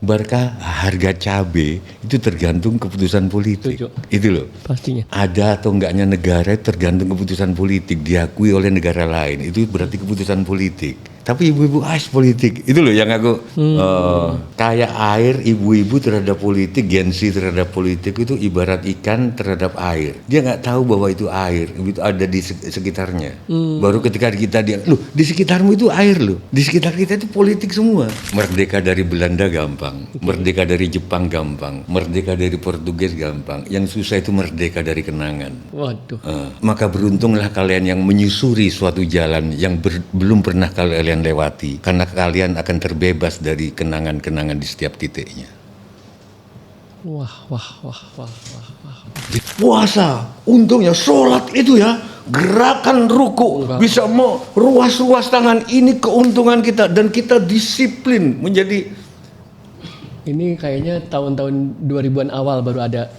Barkah harga cabai itu tergantung keputusan politik. Setuju. Itu loh. Pastinya. Ada atau enggaknya negara tergantung keputusan politik, diakui oleh negara lain. Itu berarti keputusan politik. Tapi ibu-ibu politik. Itu loh yang aku kayak air, ibu-ibu terhadap politik, Gen Z terhadap politik itu ibarat ikan terhadap air. Dia nggak tahu bahwa itu air, itu ada di sekitarnya. Baru ketika kita loh di sekitarmu itu air loh. Di sekitar kita itu politik semua. Merdeka dari Belanda gampang, merdeka dari Jepang gampang, merdeka dari Portugis gampang. Yang susah itu merdeka dari kenangan. Waduh. Maka beruntunglah kalian yang menyusuri suatu jalan yang belum pernah kalian lewati, karena kalian akan terbebas dari kenangan-kenangan di setiap titiknya. Wah. Puasa, untungnya sholat itu ya, gerakan ruku, bisa mau ruas-ruas tangan, ini keuntungan kita dan kita disiplin menjadi. Ini kayaknya tahun-tahun 2000-an awal baru ada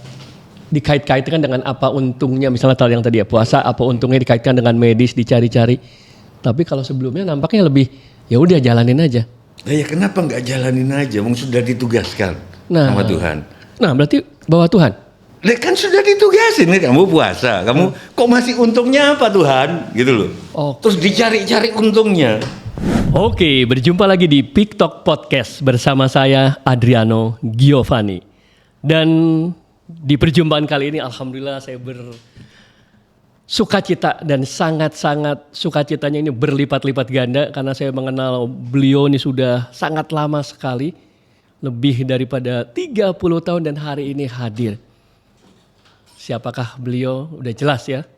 dikait-kaitkan dengan apa untungnya, misalnya yang tadi ya puasa, apa untungnya dikaitkan dengan medis, dicari-cari. Tapi kalau sebelumnya nampaknya lebih ya udah jalanin aja. Nah ya kenapa nggak jalanin aja? Wong sudah ditugaskan sama Tuhan. Nah berarti bawa Tuhan. Kan sudah ditugasin nih, kamu puasa, kamu kok masih untungnya apa Tuhan? Gitu loh. Terus dicari-cari untungnya. Oke, berjumpa lagi di Peak Talk Podcast bersama saya Adriano Giovanni. Dan di perjumpaan kali ini alhamdulillah saya sukacita dan sangat-sangat sukacitanya ini berlipat-lipat ganda karena saya mengenal beliau ini sudah sangat lama sekali, lebih daripada 30 tahun dan hari ini hadir. Siapakah beliau? Udah jelas ya,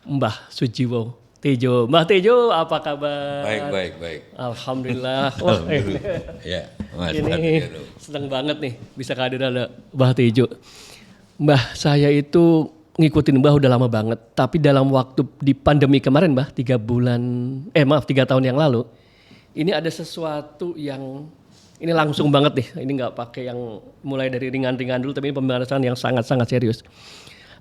Mbah Sujiwo Tejo. Mbah Tejo, apa kabar? Baik. Alhamdulillah. Ya, Mas, ini senang banget nih bisa kehadiran ada Mbah Tejo. Mbah, saya itu ngikutin Mbah udah lama banget, tapi dalam waktu di pandemi kemarin Mbah, 3 tahun yang lalu, ini ada sesuatu yang ini langsung banget nih, ini nggak pakai yang mulai dari ringan-ringan dulu, tapi ini pembahasan yang sangat-sangat serius.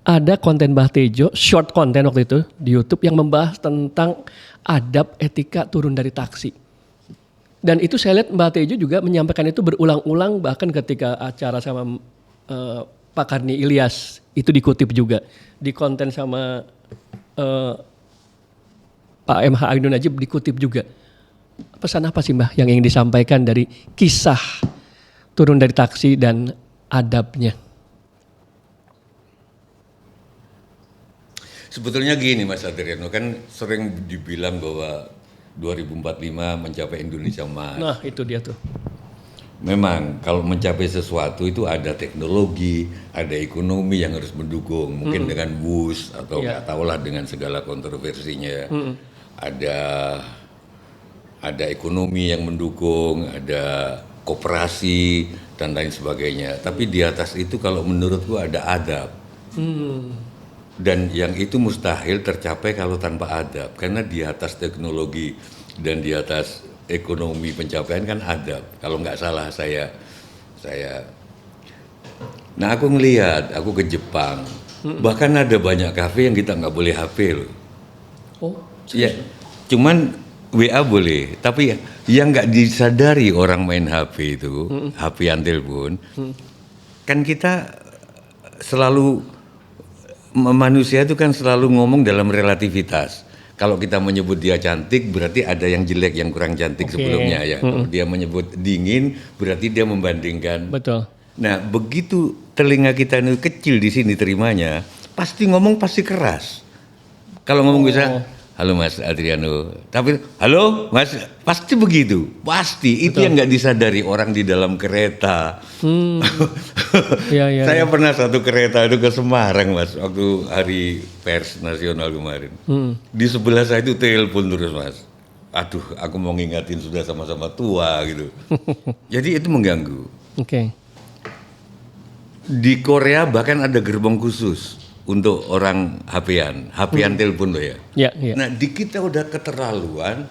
Ada konten Mbah Tejo, short konten waktu itu di YouTube yang membahas tentang adab etika turun dari taksi. Dan itu saya lihat Mbah Tejo juga menyampaikan itu berulang-ulang, bahkan ketika acara sama Pak Karni Ilyas itu dikutip juga di konten sama Pak MH Ainun Najib dikutip juga. Pesan apa sih Mbah yang ingin disampaikan dari kisah turun dari taksi dan adabnya? Sebetulnya gini Mas Adriano, kan sering dibilang bahwa 2045 mencapai Indonesia Emas. Nah itu dia tuh. Memang kalau mencapai sesuatu itu ada teknologi, ada ekonomi yang harus mendukung, mungkin dengan bus atau nggak tahulah dengan segala kontroversinya. Ada ekonomi yang mendukung, ada koperasi dan lain sebagainya. Tapi di atas itu kalau menurutku ada adab. Dan yang itu mustahil tercapai kalau tanpa adab, karena di atas teknologi dan di atas ekonomi pencapaian kan adab. Kalau nggak salah saya. Nah aku ngelihat, aku ke Jepang, bahkan ada banyak kafe yang kita nggak boleh HP loh. Ya, cuman WA boleh, tapi yang nggak disadari orang main HP itu, HP antil pun, kan kita selalu manusia itu kan selalu ngomong dalam relativitas. Kalau kita menyebut dia cantik, berarti ada yang jelek, yang kurang cantik sebelumnya ya. Kalau dia menyebut dingin, berarti dia membandingkan. Betul. Nah, begitu telinga kita ini kecil di sini terimanya, pasti ngomong pasti keras. Kalau ngomong bisa, halo Mas Adriano, tapi halo Mas, pasti begitu, pasti. Itu yang nggak disadari orang di dalam kereta. Saya pernah satu kereta itu ke Semarang Mas, waktu hari pers nasional kemarin. Di sebelah saya itu telepon terus Mas. Aduh, aku mau ngingatin sudah sama-sama tua gitu. Jadi itu mengganggu. Di Korea bahkan ada gerbong khusus untuk orang HP-an telepon loh ya. Nah di kita udah keterlaluan.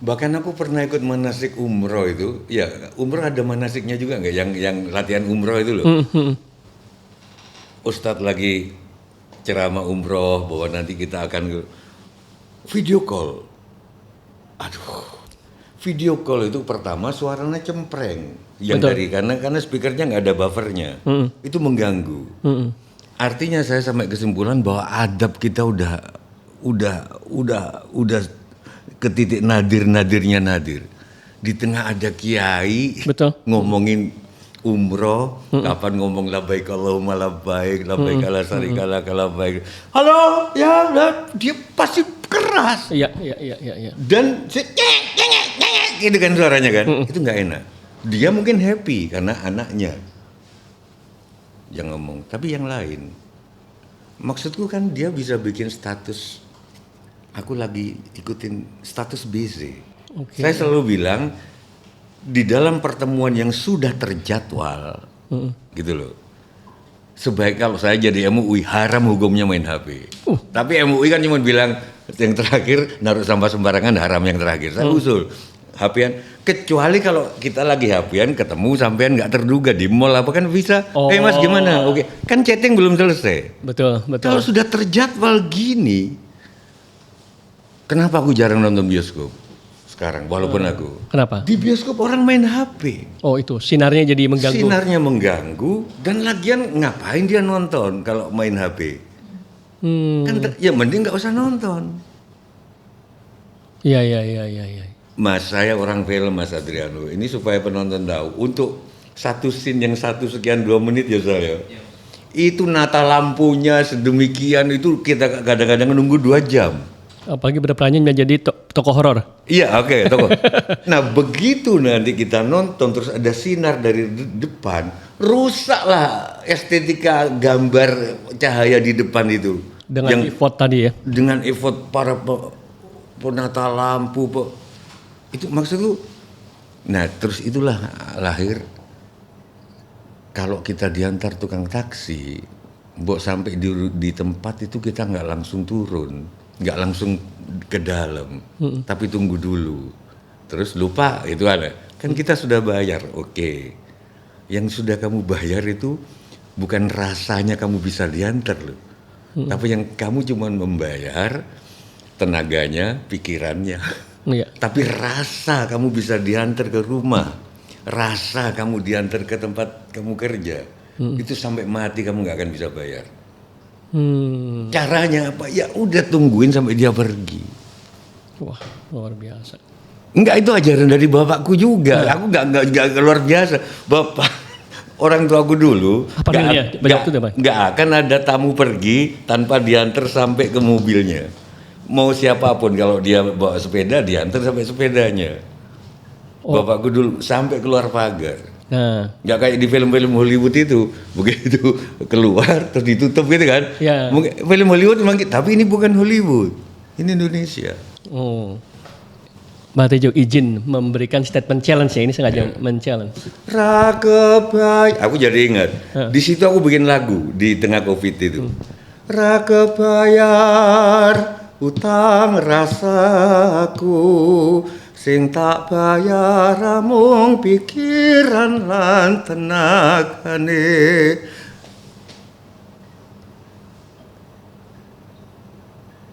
Bahkan aku pernah ikut manasik umroh itu, ya umroh ada manasiknya juga nggak? Yang latihan umroh itu loh. Ustadz lagi ceramah umroh bahwa nanti kita akan video call. Aduh, Video call itu pertama suaranya cempreng, yang Betul. dari karena speakernya nggak ada buffernya, itu mengganggu. Artinya saya sampai kesimpulan bahwa adab kita udah ke titik nadir-nadirnya nadir. Di tengah ada kiai Betul. ngomongin umroh, kapan ngomong labbaik Allahumma labbaik ala syarika lak labbaik. Halo, ya, dia pasti keras. Iya. Dan gitu kan suaranya kan, itu nggak enak. Dia mungkin happy karena anaknya yang ngomong, tapi yang lain, maksudku kan dia bisa bikin status, aku lagi ikutin status busy. Oke. Saya selalu bilang di dalam pertemuan yang sudah terjadwal, gitu loh. Sebaik kalau saya jadi MUI haram hukumnya main HP. Tapi MUI kan cuma bilang yang terakhir naruh sampah sembarangan haram yang terakhir. Saya usul HP-an, kecuali kalau kita lagi HP-an ketemu sampean nggak terduga di mall apa kan bisa. Mas gimana? Oke, kan chatting belum selesai. Betul. Kalau sudah terjadwal gini, kenapa aku jarang nonton bioskop sekarang? Walaupun aku. Kenapa? Di bioskop orang main HP. Oh itu sinarnya jadi mengganggu. Sinarnya mengganggu dan lagian ngapain dia nonton kalau main HP? Kan ya mending nggak usah nonton. Iya. Mas, saya orang film Mas Adriano. Ini supaya penonton tahu. Untuk satu scene yang 1 sekian 2 menit ya saya. Itu nata lampunya sedemikian itu kita kadang-kadang nunggu 2 jam. Apalagi berperannya menjadi tokoh horor. Iya, oke, tokoh. Nah, begitu nanti kita nonton terus ada sinar dari depan, rusaklah estetika gambar cahaya di depan itu. Dengan effort tadi ya. Dengan effort para penata lampu, itu maksudku. Nah, terus itulah lahir kalau kita diantar tukang taksi, mbok sampai di tempat itu kita nggak langsung turun, nggak langsung ke dalam, tapi tunggu dulu. Terus lupa itu ada. Kan kita sudah bayar, oke. Yang sudah kamu bayar itu bukan rasanya kamu bisa diantar loh, tapi yang kamu cuma membayar tenaganya, pikirannya. Iya. Tapi rasa kamu bisa diantar ke rumah, rasa kamu diantar ke tempat kamu kerja, itu sampai mati kamu nggak akan bisa bayar. Caranya apa? Ya udah tungguin sampai dia pergi. Wah, luar biasa. Enggak, itu ajaran dari bapakku juga. Aku nggak luar biasa. Bapak orang tuaku dulu nggak akan ada tamu pergi tanpa diantar sampai ke mobilnya. Mau siapapun kalau dia bawa sepeda diantar sampai sepedanya. Bapakku dulu sampai keluar pagar. Nah, Nggak kayak di film-film Hollywood itu, begitu keluar terus ditutup gitu kan. Ya. Mungkin film Hollywood memang, tapi ini bukan Hollywood, ini Indonesia. Mbak Tejo izin memberikan statement challenge ya, ini sengaja men-challenge. Rakebay, aku jadi ingat. Di situ aku bikin lagu di tengah Covid itu. Rakebayar utang rasaku, sing tak bayar mung pikiran lan tenagane.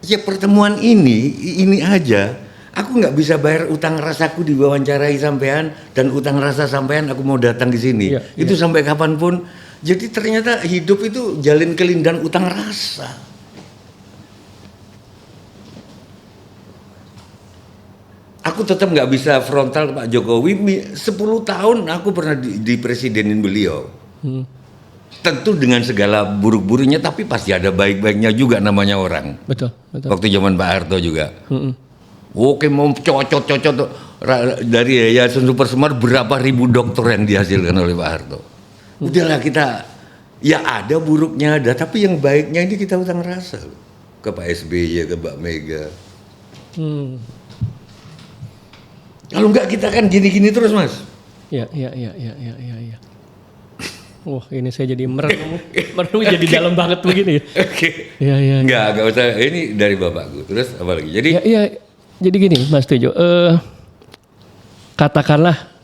Ya pertemuan ini aja, aku nggak bisa bayar utang rasaku diwawancarai sampean dan utang rasa sampean aku mau datang di sini. Itu sampai kapanpun. Jadi ternyata hidup itu jalin kelindan utang rasa. Aku tetap nggak bisa frontal ke Pak Jokowi. 10 tahun aku pernah dipresidenin beliau. Tentu dengan segala buruk-buruknya, tapi pasti ada baik-baiknya juga namanya orang. Betul. Waktu zaman Pak Harto juga. Oke, mau cocot dari Yayasan Super Semar berapa ribu dokter yang dihasilkan oleh Pak Harto. Udahlah kita, ya ada buruknya ada, tapi yang baiknya ini kita utang rasa ke Pak SBY, ke Mbak Mega. Kalau enggak kita kan gini-gini terus, Mas. Iya. Wah, ini saya jadi merenung jadi dalam banget begini. Oke. Iya. Enggak usah. Ini dari bapakku. Terus apa lagi? Jadi Jadi gini, Mas Tejo. Katakanlah,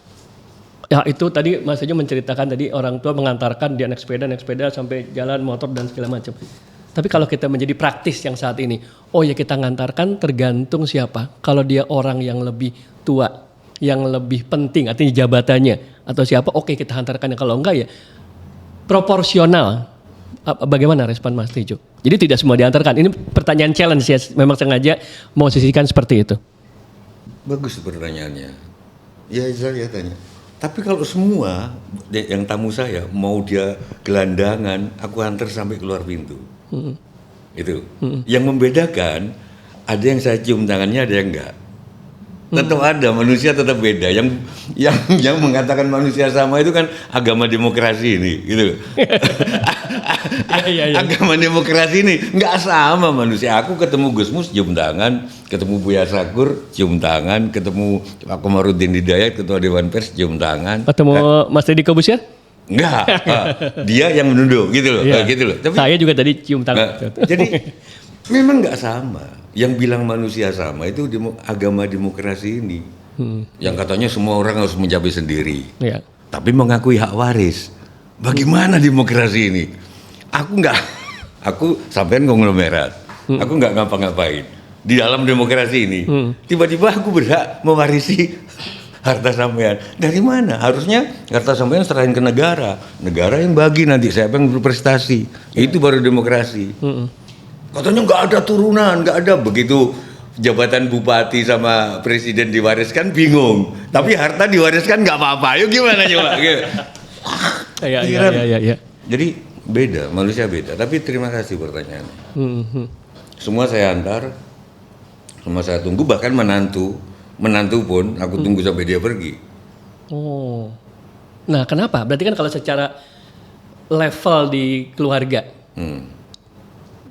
ya itu tadi Mas Tejo menceritakan tadi orang tua mengantarkan dia naik sepeda sampai jalan motor dan segala macam. Tapi kalau kita menjadi praktis yang saat ini, ya kita ngantarkan tergantung siapa. Kalau dia orang yang lebih tua, yang lebih penting, artinya jabatannya atau siapa, oke kita hantarkan. Kalau enggak ya proporsional. Bagaimana respon Mas Tejo? Jadi tidak semua diantarkan. Ini pertanyaan challenge ya, memang sengaja mau sisihkan seperti itu. Bagus pertanyaannya. Ya saya tanya. Tapi kalau semua yang tamu saya mau dia gelandangan, aku antar sampai keluar pintu. Itu. Yang membedakan ada yang saya cium tangannya, ada yang enggak. Tetap ada, manusia tetap beda. Yang mengatakan manusia sama itu kan agama demokrasi ini, gitu. Ya. Agama demokrasi ini nggak sama manusia. Aku ketemu Gus Mus cium tangan, ketemu Buya Sakur cium tangan, ketemu Pak Komarudin Hidayat ketua Dewan Pers cium tangan. Ketemu Mas Deddy Corbuzier? Enggak, dia yang menunduk, gitu loh, gitu loh. Tapi saya juga tadi cium tangan. jadi memang nggak sama. Yang bilang manusia sama itu agama demokrasi ini. Yang katanya semua orang harus mencapai sendiri. Ya. Tapi mengakui hak waris. Bagaimana demokrasi ini? Aku sampean konglomerat. Aku nggak ngapa-ngapain. Di dalam demokrasi ini, tiba-tiba aku berhak mewarisi harta sampean. Dari mana? Harusnya harta sampean serahin ke negara. Negara yang bagi nanti siapa yang berprestasi. Itu baru demokrasi. Katanya nggak ada turunan, nggak ada. Begitu jabatan bupati sama presiden diwariskan bingung. Tapi harta diwariskan nggak apa-apa. Yuk gimana coba? Ya. Jadi beda, manusia beda. Tapi terima kasih pertanyaannya. Semua saya antar, semua saya tunggu. Bahkan menantu pun aku tunggu sampai dia pergi. Oh, nah kenapa? Berarti kan kalau secara level di keluarga.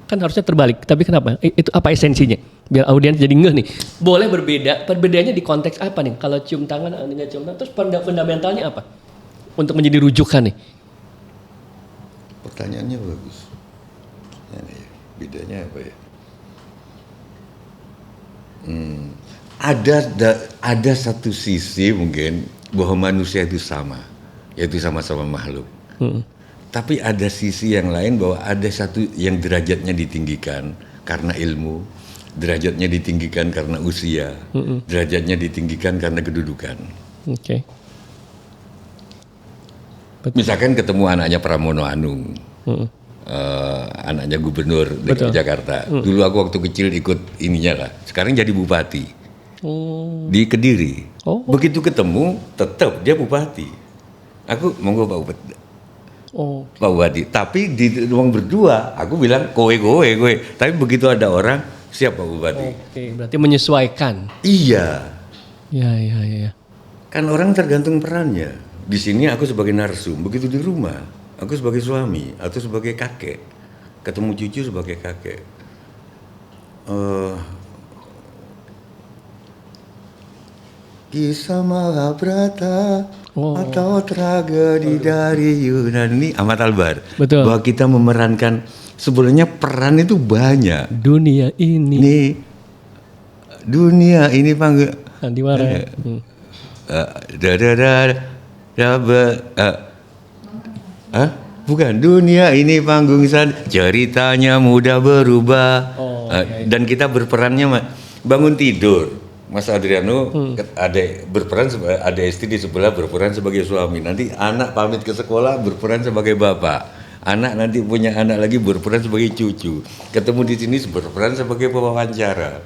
Kan harusnya terbalik, tapi kenapa? Itu apa esensinya? Biar audiens jadi ngeh nih. Boleh berbeda, perbedaannya di konteks apa nih? Kalau cium tangan, nggak cium tangan, terus fundamentalnya apa? Untuk menjadi rujukan nih. Pertanyaannya bagus. Bedanya apa ya? Ada satu sisi mungkin bahwa manusia itu sama, yaitu sama-sama makhluk. Tapi ada sisi yang lain bahwa ada satu yang derajatnya ditinggikan karena ilmu, derajatnya ditinggikan karena usia, derajatnya ditinggikan karena kedudukan. Oke. Misalkan ketemu anaknya Pramono Anung, anaknya gubernur DKI Jakarta. Dulu aku waktu kecil ikut ininya lah. Sekarang jadi bupati di Kediri. Begitu ketemu, tetap dia bupati. Aku monggo Pak Bupati. Pak Bupati. Tapi di ruang berdua, aku bilang kowe. Tapi begitu ada orang, siap Pak Bupati. Oke, berarti menyesuaikan. Iya. Ya. Kan orang tergantung perannya. Di sini aku sebagai narsum, begitu di rumah, aku sebagai suami atau sebagai kakek, ketemu cucu sebagai kakek. Kisah Mahabharata atau tragedi dari Yunani, Ahmad Albar. Betul. Bahwa kita memerankan, sebenarnya peran itu banyak. Dunia ini. Dunia ini panggil. Sandiwara. Bukan, dunia ini panggung ceritanya mudah berubah. Dan kita berperannya bangun tidur. Mas Adriano ada berperan ada istri di sebelah berperan sebagai suami. Nanti anak pamit ke sekolah berperan sebagai bapak. Anak nanti punya anak lagi berperan sebagai cucu. Ketemu di sini berperan sebagai pewawancara.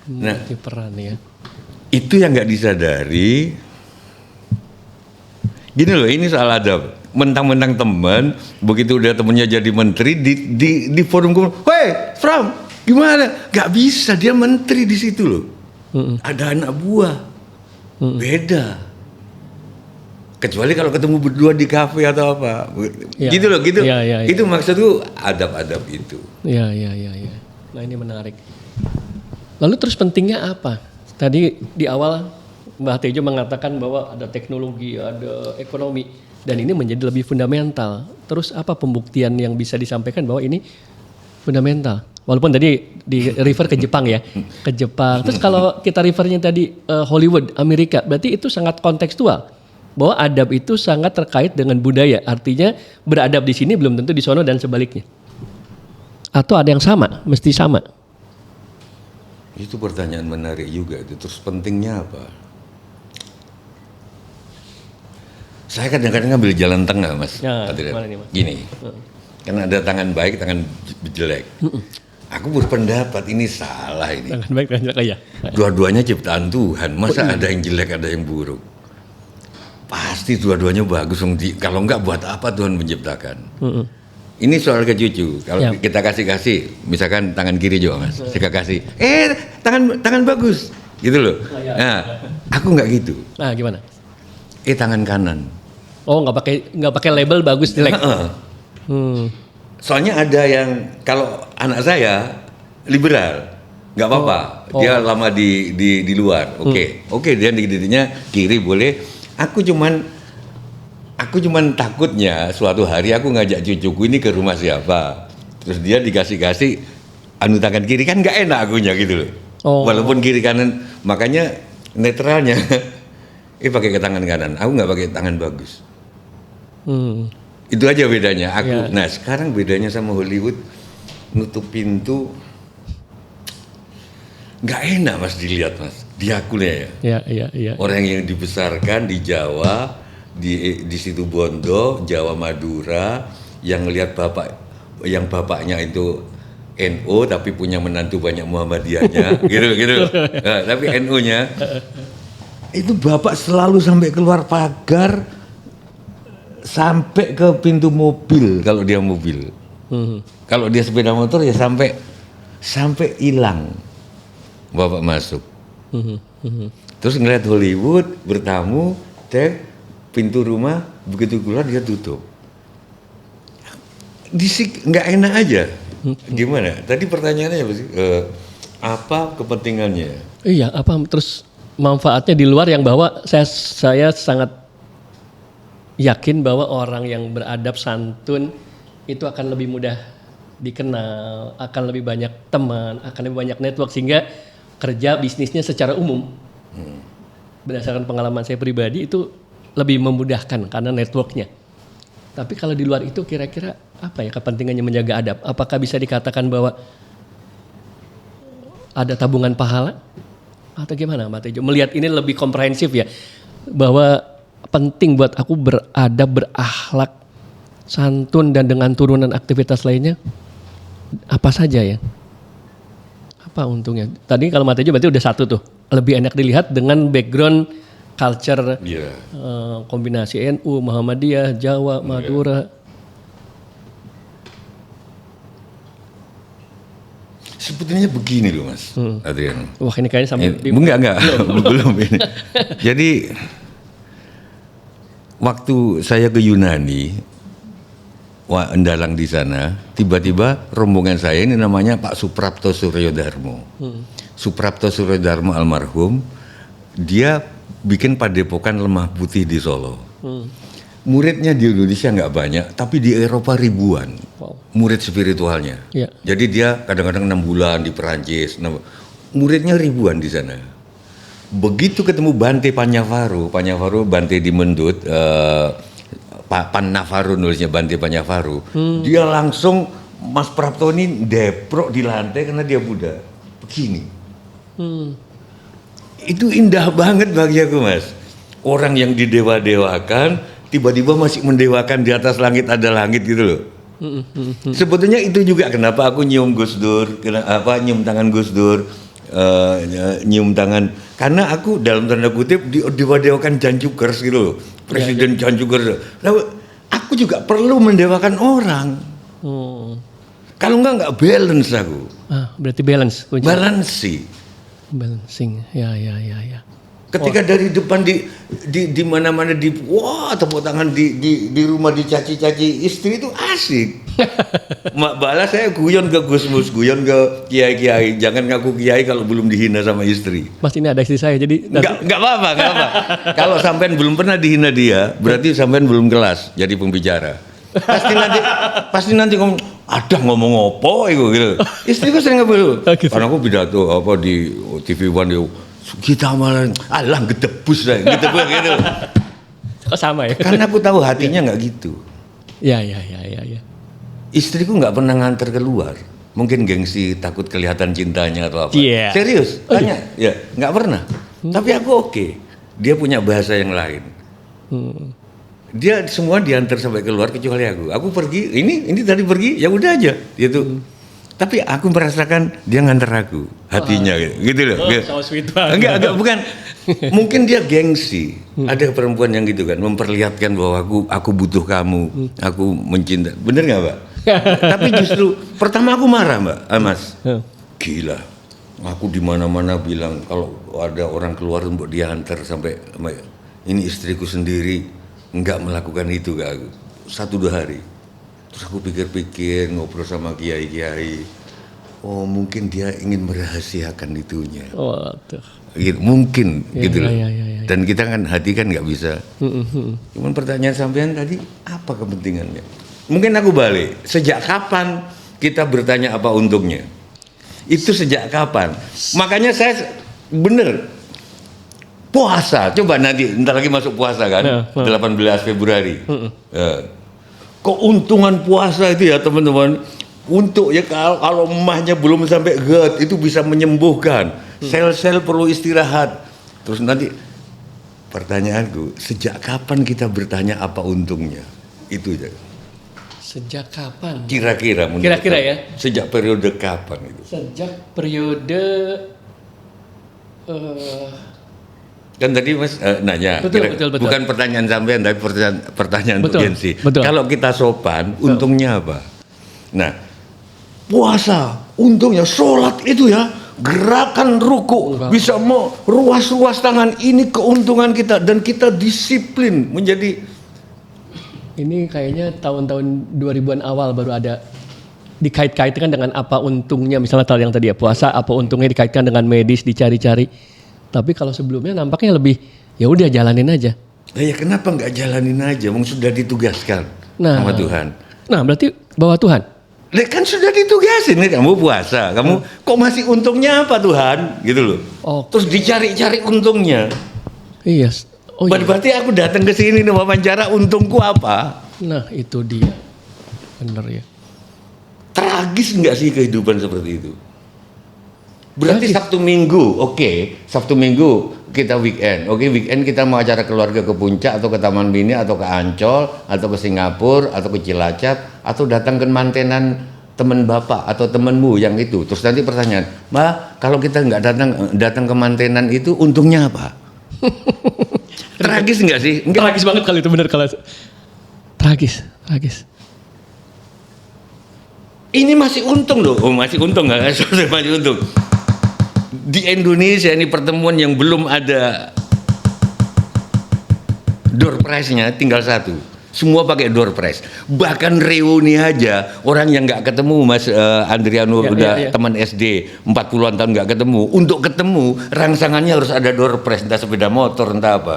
Nah, peran ya. Itu yang nggak disadari. Gini loh, ini soal adab. Mentang-mentang teman, begitu udah temennya jadi menteri di forum kumpul, "Woi, Fram, gimana?" Gak bisa, dia menteri di situ loh. Ada anak buah. Beda. Kecuali kalau ketemu berdua di kafe atau apa. Ya. Gitu loh, gitu. Ya. Itu maksudku adab-adab itu. Ya. Nah, ini menarik. Lalu terus pentingnya apa? Tadi di awal Mbah Tejo mengatakan bahwa ada teknologi, ada ekonomi, dan ini menjadi lebih fundamental. Terus apa pembuktian yang bisa disampaikan bahwa ini fundamental? Walaupun tadi di refer ke Jepang ya, ke Jepang. Terus kalau kita refernya tadi Hollywood, Amerika, berarti itu sangat kontekstual. Bahwa adab itu sangat terkait dengan budaya. Artinya beradab di sini belum tentu di sono dan sebaliknya. Atau ada yang sama, mesti sama. Itu pertanyaan menarik juga itu. Terus pentingnya apa? Saya kadang-kadang ngambil jalan tengah, Mas. Ya, Adrian. gimana nih, Mas? Gini, karena ada tangan baik, tangan jelek. Aku berpendapat ini salah ini. Tangan baik, tangan jelek, ya. Dua-duanya ciptaan Tuhan. Masa ada yang jelek, ada yang buruk? Pasti dua-duanya bagus. Kalau enggak, buat apa Tuhan menciptakan? Ini soal ke cucu. Kalau Ya. kita kasih, misalkan tangan kiri juga, Mas. Saya kasih, tangan bagus, gitu loh. ya. Nah, aku nggak gitu. Nah, gimana? Tangan kanan. Oh, nggak pakai label bagus jelek. Heeh. Hmm. Soalnya ada yang kalau anak saya liberal, nggak apa-apa. Dia lama di luar. Oke, dia didiknya kiri boleh. Aku cuman takutnya suatu hari aku ngajak cucuku ini ke rumah siapa, terus dia dikasih tangan kiri, kan nggak enak akunya gitu loh. Walaupun kiri kanan, makanya netralnya pakai ke tangan kanan. Aku nggak pakai tangan bagus. Itu aja bedanya. Aku. Nah sekarang bedanya sama Hollywood, nutup pintu nggak enak Mas dilihat Mas. Diakunya ya. Iya. Orang yang dibesarkan di Jawa, di situ Bondo, Jawa Madura, yang lihat bapaknya itu NU tapi punya menantu banyak Muhammadiyahnya, gitu. Nah, tapi NU-nya itu bapak selalu sampai keluar pagar, sampai ke pintu mobil kalau dia mobil. Kalau dia sepeda motor ya sampai hilang bapak masuk. Terus ngeliat Hollywood bertamu, pintu rumah begitu keluar dia tutup. Nggak enak aja. Gimana? Tadi pertanyaannya apa sih? Apa kepentingannya? Iya, apa terus manfaatnya di luar yang bahwa saya sangat yakin bahwa orang yang beradab santun itu akan lebih mudah dikenal, akan lebih banyak teman, akan lebih banyak network sehingga kerja bisnisnya secara umum. Berdasarkan pengalaman saya pribadi itu lebih memudahkan karena networknya. Tapi kalau di luar itu kira-kira apa ya kepentingannya menjaga adab? Apakah bisa dikatakan bahwa ada tabungan pahala? Atau gimana Mbak Tejo? Melihat ini lebih komprehensif ya. Bahwa penting buat aku beradab, berakhlak, santun dan dengan turunan aktivitas lainnya. Apa saja ya? Apa untungnya? Tadi kalau Mbak Tejo berarti udah satu tuh. Lebih enak dilihat dengan background culture kombinasi NU, Muhammadiyah, Jawa, Madura. Sebetulnya begini loh Mas, Adrian. Wah ini kayaknya sampai enggak, belum ini. Jadi waktu saya ke Yunani, Endalang di sana, tiba-tiba rombongan saya ini namanya Pak Suprapto Suryodarmo. Suprapto Suryodarmo almarhum, dia bikin padepokan lemah putih di Solo. Muridnya di Indonesia nggak banyak, tapi di Eropa ribuan. Murid spiritualnya. Ya. Jadi dia kadang-kadang 6 bulan di Perancis. Muridnya ribuan di sana. Begitu ketemu Bante Panyavaru Bante di Mendut, Pannavaru nulisnya Bante Panyavaru. Dia langsung Mas Prapto ini deprok di lantai karena dia Buddha. Begini. Itu indah banget bagi aku Mas. Orang yang didewa-dewakan tiba-tiba masih mendewakan di atas langit ada langit gitu loh. Sebetulnya itu juga kenapa aku nyium Gus Dur, nyium tangan Gus Dur, nyium tangan karena aku dalam tanda kutip didewa-dewakan Jan Cukers gitu loh. Presiden Jan Cukers. Lalu aku juga perlu mendewakan orang. Kalau nggak balance aku. Berarti balance. Balancing, ya. Ketika dari depan di mana-mana tepuk tangan di rumah dicaci-caci istri itu asik. Balas saya guyon ke Gusmus, guyon ke kiai-kiai. Jangan ngaku kiai kalau belum dihina sama istri. Mas ini ada istri saya jadi Enggak apa-apa. Kalau sampean belum pernah dihina dia, berarti sampean belum kelas jadi pembicara. Pasti nanti ngomong apa gitu. Istriku sering ngomong gitu. Karena aku pidato di TV One kita malah gedebus gitu. Oh, sama ya. Karena aku tahu hatinya nggak gitu. Ya. Istriku nggak pernah nganter keluar. Mungkin gengsi, takut kelihatan cintanya atau apa. Iya. Serius, tanya. Ya, nggak pernah. Tapi aku oke. Dia punya bahasa yang lain. Dia semua diantar sampai keluar kecuali aku. Aku pergi, ini tadi pergi, ya udah aja gitu. Tapi aku merasakan dia nganter aku, hatinya gitu loh. So sweet banget. Enggak, bukan. Mungkin dia gengsi. Ada perempuan yang gitu kan, memperlihatkan bahwa aku butuh kamu, aku mencinta. Bener nggak, Mbak? Tapi justru pertama aku marah, Mbak, Mas. Gila. Aku di mana-mana bilang kalau ada orang keluar untuk dia antar sampai ini istriku sendiri nggak melakukan itu ke aku. 1-2 hari. Terus aku pikir-pikir, ngobrol sama kiai-kiai. Oh, mungkin dia ingin merahasiakan itunya. Waduh. Gitu, mungkin gitu loh. Ya. Dan kita kan hati kan nggak bisa. Cuman pertanyaan sampean tadi apa kepentingannya? Mungkin aku balik. Sejak kapan kita bertanya apa untungnya? Itu sejak kapan? Makanya saya bener puasa. Coba nanti ntar lagi masuk puasa kan? 18 Februari. Keuntungan puasa itu ya teman-teman. Untuk ya kalau emahnya belum sampai GERD itu bisa menyembuhkan. Sel-sel perlu istirahat. Terus nanti pertanyaanku, sejak kapan kita bertanya apa untungnya? Itu aja. Sejak kapan? Kira-kira ya? Sejak periode kapan itu? Sejak periode Kan tadi Mas nanya, betul. bukan pertanyaan sampean tapi pertanyaan untuk Gensi. Kalau kita sopan, untungnya apa? Nah, puasa, untungnya sholat itu ya, gerakan ruku, bisa mau ruas-ruas tangan, ini keuntungan kita dan kita disiplin menjadi. Ini kayaknya tahun-tahun 2000-an awal baru ada dikait-kaitkan dengan apa untungnya, misalnya yang tadi ya puasa, apa untungnya dikaitkan dengan medis, dicari-cari. Tapi kalau sebelumnya nampaknya lebih ya udah jalanin aja. Ya kenapa nggak jalanin aja? Sudah ditugaskan sama Tuhan. Nah berarti bawa Tuhan. Kan sudah ditugasin nih, kamu puasa, kamu kok masih untungnya apa Tuhan? Gitu loh. Terus dicari-cari untungnya. Iya. Berarti aku datang ke sini nih wawancara, untungku apa? Nah itu dia, bener ya. Tragis nggak sih kehidupan seperti itu? Berarti Sabtu Minggu, Sabtu Minggu kita weekend, weekend kita mau acara keluarga ke Puncak atau ke Taman Mini atau ke Ancol atau ke Singapura atau ke Cilacap atau datang ke mantenan teman bapak atau temanmu yang itu. Terus nanti pertanyaan, Mbak, kalau kita nggak datang ke mantenan itu untungnya apa? Tragis nggak sih? Tragis banget kalau itu bener kalau tragis. Ini masih untung loh, masih untung nggak? Masih untung. Di Indonesia ini pertemuan yang belum ada door prize-nya tinggal 1. Semua pakai door prize. Bahkan reuni aja orang yang nggak ketemu Mas Andriano udah teman SD 40-an tahun nggak ketemu. Untuk ketemu rangsangannya harus ada door prize, entah sepeda motor entah apa.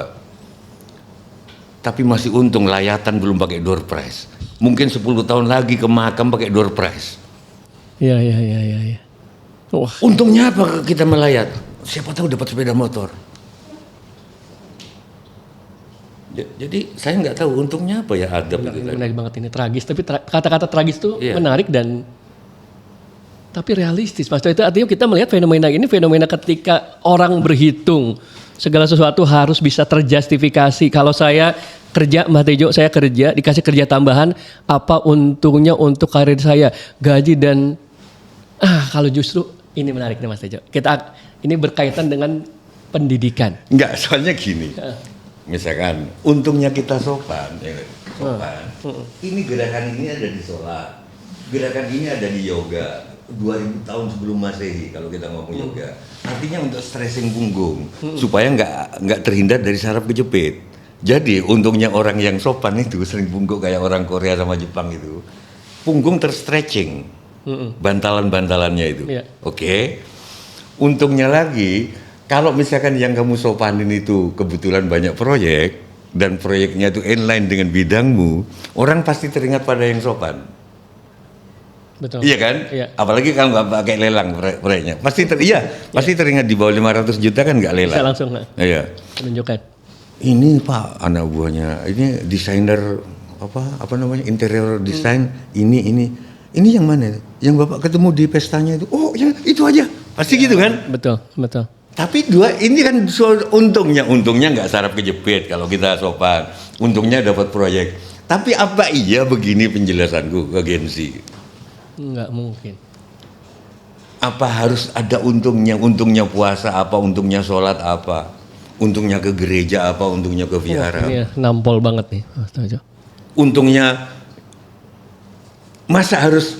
Tapi masih untung layatan belum pakai door prize. Mungkin 10 tahun lagi ke makam pakai door prize. Iya. Wah. Untungnya apa kita melayat? Siapa tahu dapat sepeda motor. Jadi saya nggak tahu untungnya apa ya adab itu. Menarik banget ini, tragis. Tapi kata-kata tragis itu menarik dan tapi realistis. Maksudnya itu artinya kita melihat fenomena ketika orang berhitung segala sesuatu harus bisa terjustifikasi. Kalau saya kerja, Mbak Tejo, saya kerja, dikasih kerja tambahan, apa untungnya untuk karir saya, gaji dan kalau justru ini menarik nih Mas Tejo. Ini berkaitan dengan pendidikan. Enggak, soalnya gini. Misalkan untungnya kita sopan. Ini gerakan ini ada di sholat. Gerakan ini ada di yoga. 2000 tahun sebelum Masehi kalau kita ngomong yoga. Artinya untuk stressing punggung supaya nggak terhindar dari saraf kejepit. Jadi untungnya orang yang sopan itu sering punggung kayak orang Korea sama Jepang itu. Punggung terstretching. Bantalan-bantalannya itu. Oke. Untungnya lagi kalau misalkan yang kamu sopanin itu kebetulan banyak proyek dan proyeknya itu inline dengan bidangmu, orang pasti teringat pada yang sopan. Betul. Iya kan? Iya. Apalagi kalau nggak pakai lelang proyeknya. Pasti teringat di bawah 500 juta kan nggak lelang. Bisa langsung Iya. menunjukkan. Ini Pak anak buahnya, ini desainer apa namanya interior design ini ini yang mana? Yang Bapak ketemu di pestanya itu, oh yang itu aja. Pasti gitu kan? Betul, betul. Tapi dua ini kan untungnya nggak sarap kejepit kalau kita sopan. Untungnya dapat proyek. Tapi apa iya begini penjelasanku ke Gensi? Nggak mungkin. Apa harus ada untungnya? Untungnya puasa apa? Untungnya sholat apa? Untungnya ke gereja apa? Untungnya ke vihara? Iya, nampol banget nih. Mas Tejo. Untungnya masa harus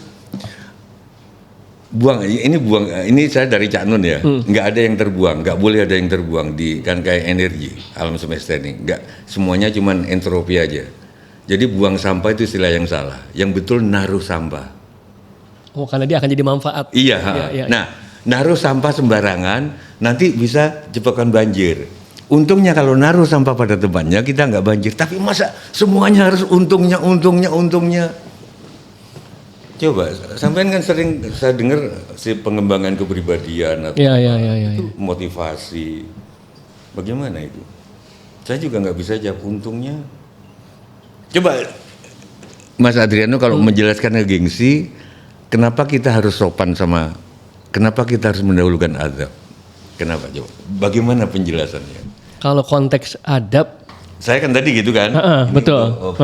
buang ini saya dari Cak Nun ya, nggak ada yang terbuang, nggak boleh ada yang terbuang di kan kayak energi alam semesta ini, nggak semuanya cuman entropi aja. Jadi buang sampah itu istilah yang salah, yang betul naruh sampah. Oh, karena dia akan jadi manfaat. Iya, Iya. nah naruh sampah sembarangan nanti bisa jebakan banjir. Untungnya kalau naruh sampah pada tempatnya kita nggak banjir, tapi masa semuanya harus untungnya. Coba, sampean kan sering saya dengar si pengembangan kepribadian atau Iya. itu motivasi. Bagaimana itu? Saya juga nggak bisa jawab untungnya. Coba, Mas Adriano kalau menjelaskan ke Gengsi, kenapa kita harus sopan kenapa kita harus mendahulukan adab? Kenapa coba? Bagaimana penjelasannya? Kalau konteks adab, Saya kan tadi gitu kan? betul.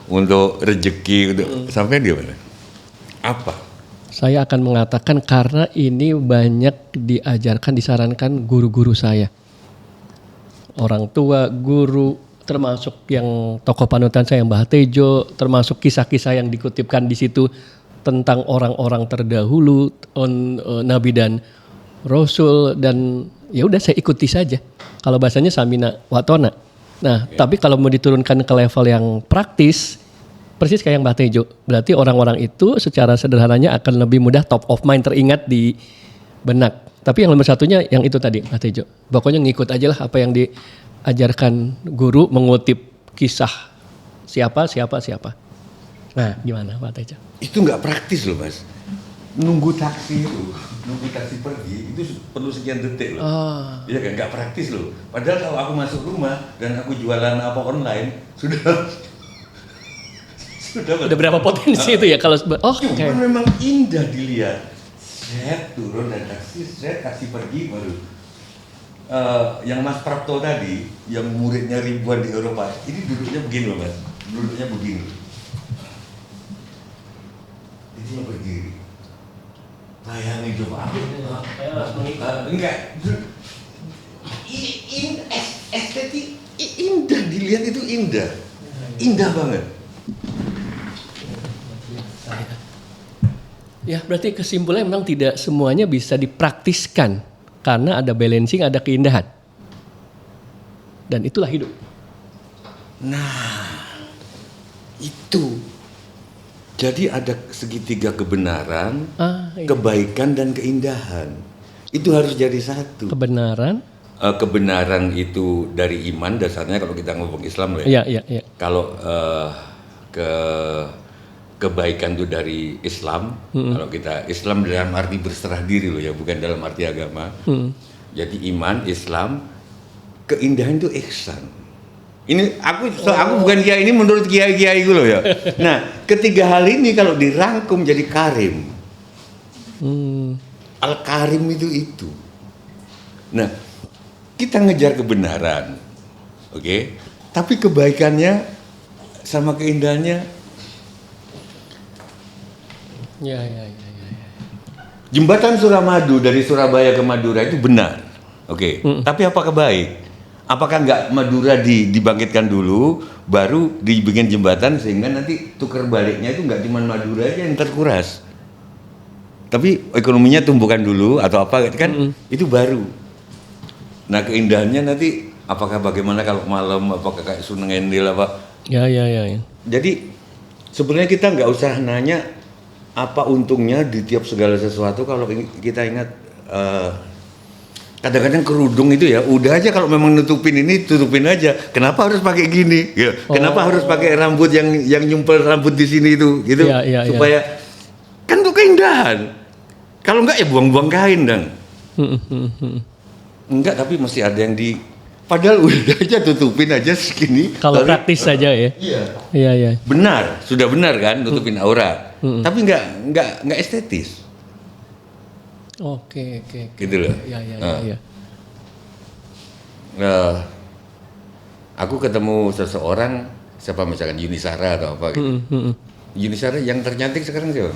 Untuk rezeki, sampai gimana? Apa? Saya akan mengatakan karena ini banyak diajarkan, disarankan guru-guru saya. Orang tua, guru, termasuk yang tokoh panutan saya, Mbah Tejo, termasuk kisah-kisah yang dikutipkan di situ tentang orang-orang terdahulu, nabi dan rasul, dan ya udah saya ikuti saja. Kalau bahasanya samina watona. Nah, tapi kalau mau diturunkan ke level yang praktis, persis kayak yang Mbah Tejo. Berarti orang-orang itu secara sederhananya akan lebih mudah top of mind, teringat di benak. Tapi yang nomor satunya yang itu tadi Mbah Tejo. Pokoknya ngikut aja lah apa yang diajarkan guru, mengutip kisah siapa. Nah, gimana Mbah Tejo? Itu nggak praktis loh Mas. Nunggu taksi pergi itu perlu sekian detik loh. Iya kan, nggak praktis loh. Padahal kalau aku masuk rumah dan aku jualan apa online sudah berapa potensi itu ya kalau Cuman memang indah dilihat. Set turun dan taksi pergi baru. Yang Mas Prapto tadi, yang muridnya ribuan di Eropa, ini duduknya begini loh Mas. Duduknya begini. Ini yang berdiri. Bayangin coba enggak. Estetik indah dilihat itu indah. Indah banget. Ya, berarti kesimpulannya memang tidak semuanya bisa dipraktiskan karena ada balancing, ada keindahan. Dan itulah hidup. Nah, itu. Jadi ada segitiga kebenaran, kebaikan dan keindahan. Itu harus jadi satu. Kebenaran. Kebenaran itu dari iman dasarnya kalau kita ngomong Islam ya. Iya. Kalau kebaikan itu dari Islam. Kalau kita Islam dalam arti berserah diri loh ya, bukan dalam arti agama. Jadi iman, Islam, keindahan itu ihsan. Ini aku bukan kiai, ini menurut kiai-kiai gue loh ya. Nah, ketiga hal ini kalau dirangkum jadi karim. Al-karim itu. Nah, kita ngejar kebenaran. Oke? Tapi kebaikannya sama keindahannya. Ya. Jembatan Suramadu dari Surabaya ke Madura itu benar. Oke. Tapi apakah baik? Apakah nggak Madura dibangkitkan dulu, baru dibikin jembatan sehingga nanti tukar baliknya itu nggak cuma Madura aja yang terkuras, tapi ekonominya tumbuhkan dulu atau apa kan itu baru. Nah keindahannya nanti apakah bagaimana kalau malam, apakah kayak Suneng Endil apa? Ya. Jadi sebenarnya kita nggak usah nanya apa untungnya di tiap segala sesuatu kalau kita ingat. Kadang-kadang kerudung itu ya, udah aja kalau memang nutupin ini, tutupin aja. Kenapa harus pakai gini? Ya, kenapa harus pakai rambut yang nyumpel rambut di sini itu, gitu? Ya. Supaya kan itu keindahan. Kalau enggak ya buang-buang kain dong. Enggak, tapi mesti ada yang Padahal udah aja tutupin aja segini. Kalau praktis saja ya. Iya. Iya, iya. Benar, sudah benar kan tutupin aura. Tapi nggak estetis. Oke. Gitu loh. Iya. Aku ketemu seseorang, siapa misalkan Yunisara atau apa gitu. Yunisara yang tercantik sekarang siapa?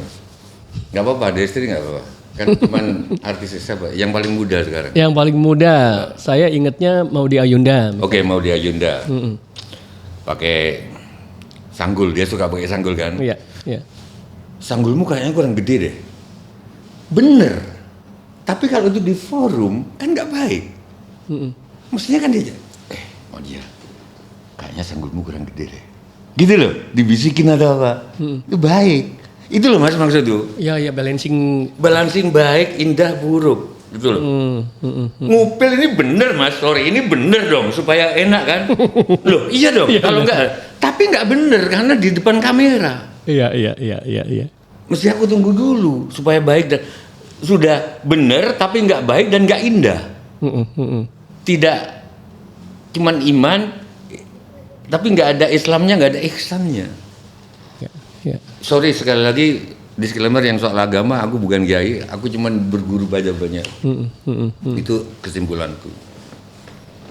Nggak apa-apa, Destri nggak apa-apa. Kan cuman artis siapa? Yang paling muda sekarang. Yang paling muda, saya ingetnya Maudy Ayunda. Oke, Maudy Ayunda. Pakai sanggul, dia suka pakai sanggul kan? Iya. Sanggulmu kayaknya kurang gede deh. Bener. Tapi kalau itu di forum kan nggak baik. Mestinya kan dia, Maudy, kayaknya sanggulmu kurang gede deh. Gitu loh, dibisikin atau apa? Itu baik. Itu loh mas maksud tuh. Iya, balancing. Balancing baik, indah, buruk. Gitu loh. Ngupil ini bener mas, sorry ini bener dong supaya enak kan. Loh iya dong, kalau enggak. Tapi enggak bener karena di depan kamera. Iya. Mesti aku tunggu dulu supaya baik dan sudah bener tapi enggak baik dan enggak indah. Tidak cuman iman tapi enggak ada Islamnya, enggak ada ihsannya. Ya. Sorry sekali lagi disclaimer yang soal agama, aku bukan kiai, aku cuman berguru banyak. Itu kesimpulanku.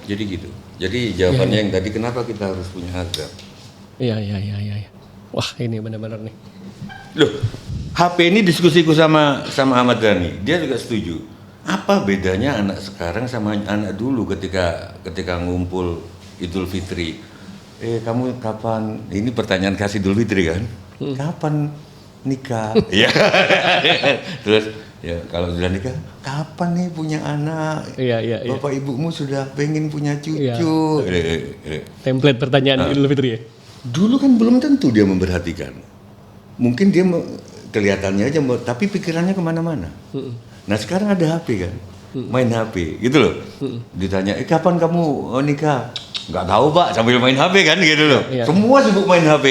Jadi gitu. Jadi jawabannya yang tadi kenapa kita harus punya adab? Iya. Wah ini benar-benar nih. Loh, HP ini diskusiku sama Ahmad Dhani, dia juga setuju. Apa bedanya anak sekarang sama anak dulu ketika ngumpul Idul Fitri? Kamu kapan? Ini pertanyaan kasih Idul Fitri kan? Kapan nikah? Ya. Terus ya kalau sudah nikah, kapan nih punya anak? Iya. Bapak ibumu sudah pengen punya cucu. Iya. Template pertanyaan Idul Fitri ya. Dulu kan belum tentu dia memperhatikan. Mungkin dia kelihatannya aja, tapi pikirannya kemana-mana. Nah sekarang ada HP kan, main HP, gitu loh. Ditanya, kapan kamu nikah? Nggak tahu pak, sambil main HP kan, gitu loh. Iya. Semua sibuk main HP.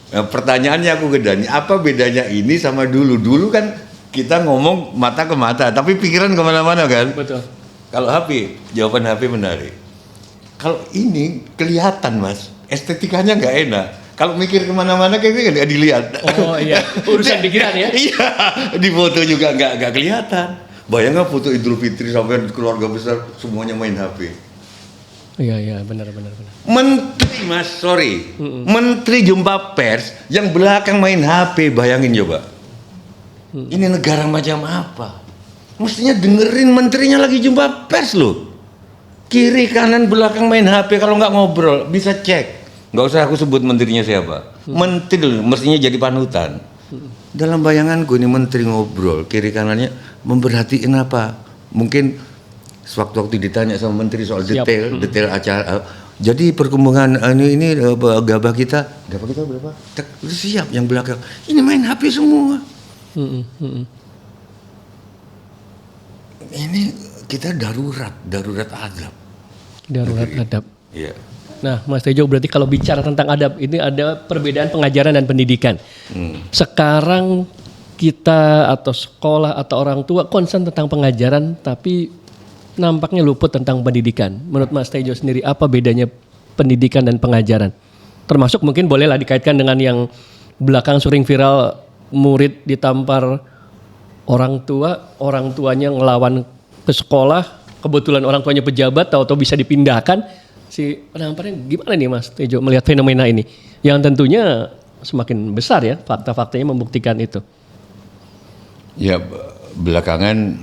Nah, pertanyaannya aku ke Dhani, apa bedanya ini sama dulu? Dulu kan kita ngomong mata ke mata, tapi pikiran kemana-mana kan? Betul. Kalau HP, jawaban HP menarik. Kalau ini kelihatan mas, estetikanya nggak enak. Kalau mikir kemana-mana kayaknya nggak dilihat. Oh iya, urusan pikiran ya? Iya, di foto juga nggak kelihatan. Bayangkan foto Idul Fitri sampai keluarga besar semuanya main HP. Iya, benar. Menteri mas, sorry, menteri jumpa pers yang belakang main HP, bayangin coba. Ini negara macam apa? Mestinya dengerin menterinya lagi jumpa pers loh. Kiri kanan belakang main HP, kalau nggak ngobrol bisa cek. Nggak usah aku sebut menterinya siapa. Menteri loh, mestinya jadi panutan. Dalam bayanganku ini menteri ngobrol, kiri kanannya memperhatiin apa? Mungkin sewaktu-waktu ditanya sama menteri soal detail acara. Jadi perkembangan ini gabah kita berapa? Siap yang belakang. Ini main HP semua. Ini kita darurat adab. Darurat adab. Iya. Nah, Mas Tejo, berarti kalau bicara tentang adab, ini ada perbedaan pengajaran dan pendidikan. Sekarang kita atau sekolah atau orang tua concern tentang pengajaran, tapi nampaknya luput tentang pendidikan. Menurut Mas Tejo sendiri, apa bedanya pendidikan dan pengajaran? Termasuk mungkin bolehlah dikaitkan dengan yang belakang sering viral, murid ditampar orang tuanya ngelawan ke sekolah, kebetulan orang tuanya pejabat, atau bisa dipindahkan. Si penamparnya gimana nih Mas Tejo melihat fenomena ini? Yang tentunya semakin besar ya, fakta-faktanya membuktikan itu. Ya belakangan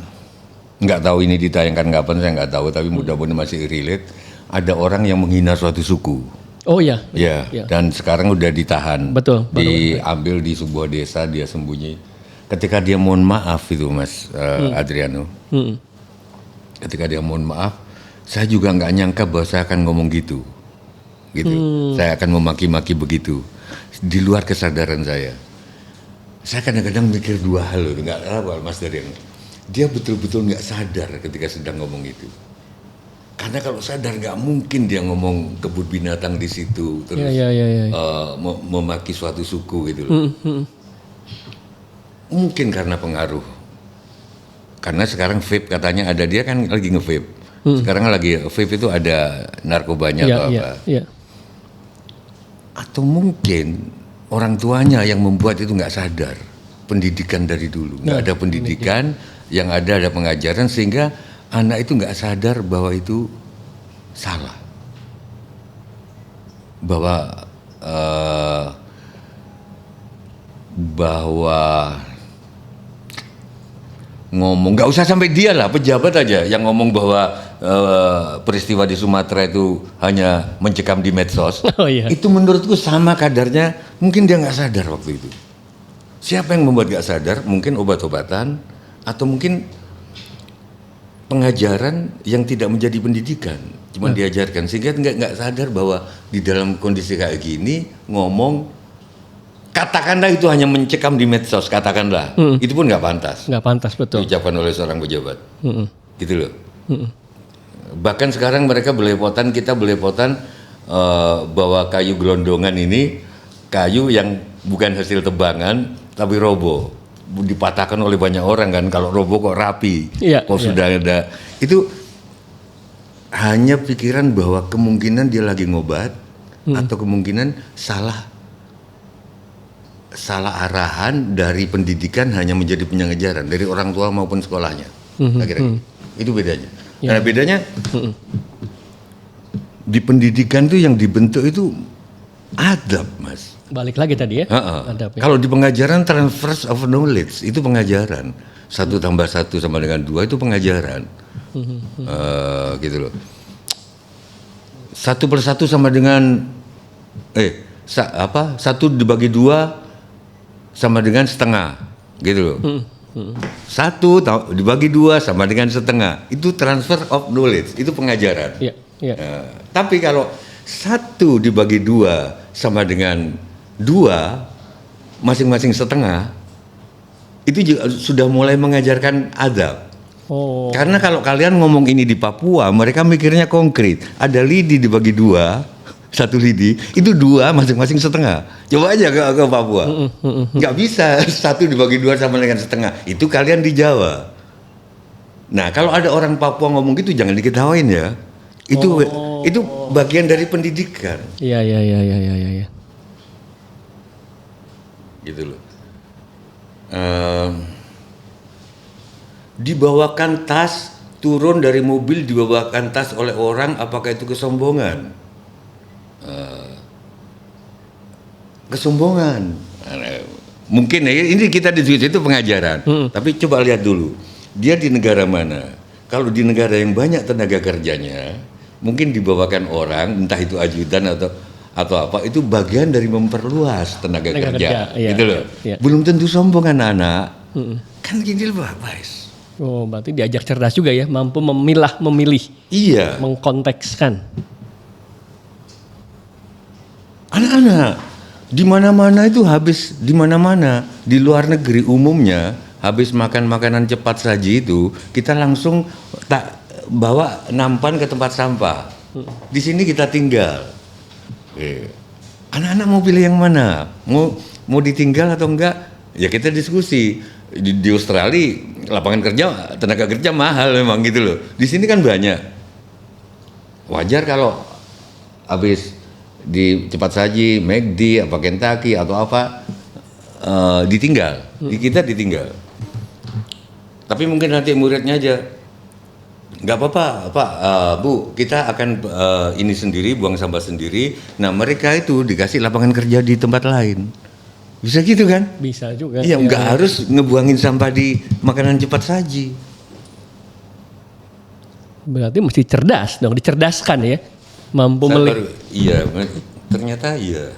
nggak tahu ini ditayangkan kapan, saya nggak tahu, tapi mudah-mudahan masih relate. Ada orang yang menghina suatu suku. Oh iya. Ya, dan sekarang udah ditahan. Betul. Diambil di sebuah desa, dia sembunyi. Ketika dia mohon maaf itu Mas Adriano. Ketika dia mohon maaf, saya juga nggak nyangka bahwa saya akan ngomong gitu. Saya akan memaki-maki begitu. Di luar kesadaran saya. Saya kadang-kadang mikir dua hal loh, nggak tahu Mas Adriano. Dia betul-betul nggak sadar ketika sedang ngomong itu. Karena kalau sadar nggak mungkin dia ngomong kebun binatang di situ terus memaki suatu suku gitu loh. Mungkin karena pengaruh. Karena sekarang vape katanya ada, dia kan lagi nge-vape. Sekarang lagi vape itu ada narkobanya Iya, atau iya, apa. iya. Atau mungkin orang tuanya yang membuat itu nggak sadar pendidikan dari dulu, nggak ada pendidikan, yang ada pengajaran sehingga anak itu nggak sadar bahwa itu salah, bahwa ngomong nggak usah sampai dia lah, pejabat aja yang ngomong bahwa peristiwa di Sumatera itu hanya mencekam di medsos. Oh iya. Itu menurutku sama kadarnya, mungkin dia nggak sadar waktu itu. Siapa yang membuat nggak sadar? Mungkin obat-obatan atau mungkin pengajaran yang tidak menjadi pendidikan, cuma diajarkan sehingga nggak sadar bahwa di dalam kondisi kayak gini ngomong, katakanlah itu hanya mencekam di medsos, katakanlah itu pun nggak pantas Nggak pantas, betul. diucapkan oleh seorang pejabat, gitu loh. Mm-mm. Bahkan sekarang mereka belepotan, kita belepotan bahwa kayu gelondongan ini kayu yang bukan hasil tebangan tapi roboh, dipatahkan oleh banyak orang kan. Kalau roboh kok rapi, Iya, kok iya. sudah ada. Itu hanya pikiran bahwa kemungkinan dia lagi ngobat atau kemungkinan salah arahan dari pendidikan hanya menjadi pengajaran dari orang tua maupun sekolahnya. Kira-kira itu bedanya. Karena bedanya di pendidikan tuh yang dibentuk itu adab, Mas. Balik lagi tadi ya. Adab ya. Kalau di pengajaran transfer of knowledge itu pengajaran, 1 tambah 1 sama dengan 2 itu pengajaran. Gitu loh. 1 per 1 sama dengan 1 dibagi 2 sama dengan setengah, gitu loh. 1 dibagi 2 sama dengan setengah, itu transfer of knowledge, itu pengajaran. Iya, iya. Tapi kalau 1 dibagi 2 sama dengan 2 masing-masing setengah, itu juga sudah mulai mengajarkan adab. Oh. Karena kalau kalian ngomong ini di Papua, mereka mikirnya konkret. Ada lidi dibagi 2, 1 lidi, itu 2 masing-masing setengah. Coba aja ke Papua. Nggak bisa 1 dibagi 2 sama dengan setengah. Itu kalian di Jawa. Nah, kalau ada orang Papua ngomong gitu jangan diketawain ya. Itu bagian dari pendidikan. Iya. Gitu loh. Dibawakan tas, turun dari mobil dibawakan tas oleh orang, apakah itu kesombongan? Kesombongan. Mungkin ya, ini kita di Swiss itu pengajaran. Tapi coba lihat dulu, dia di negara mana? Kalau di negara yang banyak tenaga kerjanya, mungkin dibawakan orang, entah itu ajudan atau apa, itu bagian dari memperluas tenaga kerja, iya, gitu loh. iya. Belum tentu sombong anak-anak. Kan gini loh, guys. Oh, berarti diajak cerdas juga ya, mampu memilih, Iya. mengkontekskan. Anak-anak di mana-mana itu habis, di mana-mana di luar negeri umumnya habis makan makanan cepat saji itu kita langsung tak bawa nampan ke tempat sampah. Di sini kita tinggal. Anak-anak mau pilih yang mana? Mau ditinggal atau enggak? Ya kita diskusi. Di Australia lapangan kerja, tenaga kerja mahal memang gitu loh. Di sini kan banyak. Wajar kalau habis di cepat saji, McD, apa Kentucky atau apa ditinggal. Di kita ditinggal. Tapi mungkin nanti muridnya aja nggak apa-apa, Pak, Bu, kita akan ini sendiri, buang sampah sendiri. Nah, mereka itu dikasih lapangan kerja di tempat lain. Bisa gitu kan? Bisa juga. Iya, nggak harus ngebuangin sampah di makanan cepat saji. Berarti mesti cerdas dong, dicerdaskan ya. Mampu melihat. Iya, ternyata iya.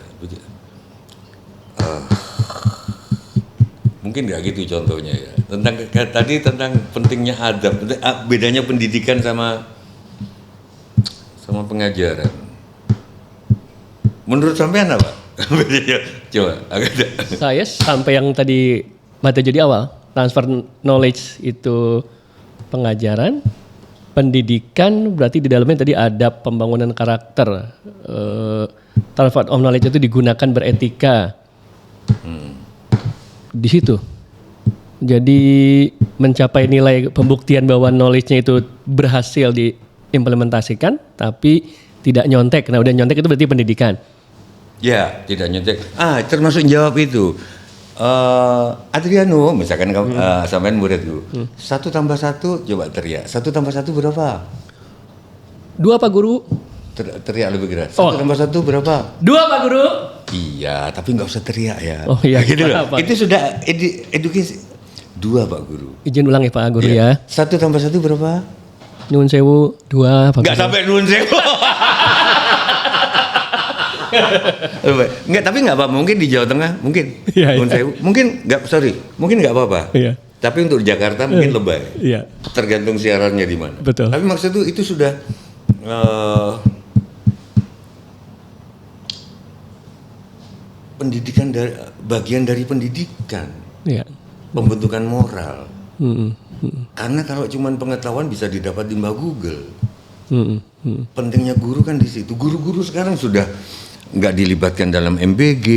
Mungkin nggak gitu contohnya ya. Tadi tentang pentingnya adab, bedanya pendidikan sama pengajaran. Menurut sampean apa? Coba agak ada. Saya sampai yang tadi Mata jadi awal, transfer knowledge itu pengajaran, pendidikan berarti di dalamnya tadi ada pembangunan karakter, transfer of knowledge itu digunakan beretika. Di situ. Jadi mencapai nilai pembuktian bahwa knowledge-nya itu berhasil mengimplementasikan tapi tidak nyontek. Nah, udah nyontek itu berarti pendidikan. Ya, tidak nyontek. Termasuk jawab itu. Adriano, misalkan kamu sampean muridku. 1 tambah 1 coba teriak. 1 tambah 1 berapa? 2 Pak Guru. Teriak lebih keras. 1 tambah 1 berapa? 2 Pak Guru. Iya, tapi nggak usah teriak ya. Oh iya, gitu loh. Pak. Itu sudah edukasi. 2 Pak Guru. Izin ulang ya Pak Guru ya. 1 tambah 1 berapa? Nyuwun sewu 2 Pak Guru. Nggak sampai nuwun sewu. Nggak, tapi nggak apa. Mungkin di Jawa Tengah, mungkin. Iya, Nuwun sewu. Mungkin nggak apa-apa. Iya. Tapi untuk Jakarta mungkin lebay. Iya. Tergantung siarannya di mana. Betul. Tapi maksud itu sudah pendidikan bagian dari pendidikan. Iya. Pembentukan moral. Mm-mm. Karena kalau cuman pengetahuan bisa didapat di Mbak Google. Mm-mm. Pentingnya guru kan di situ. Guru-guru sekarang sudah nggak dilibatkan dalam MBG.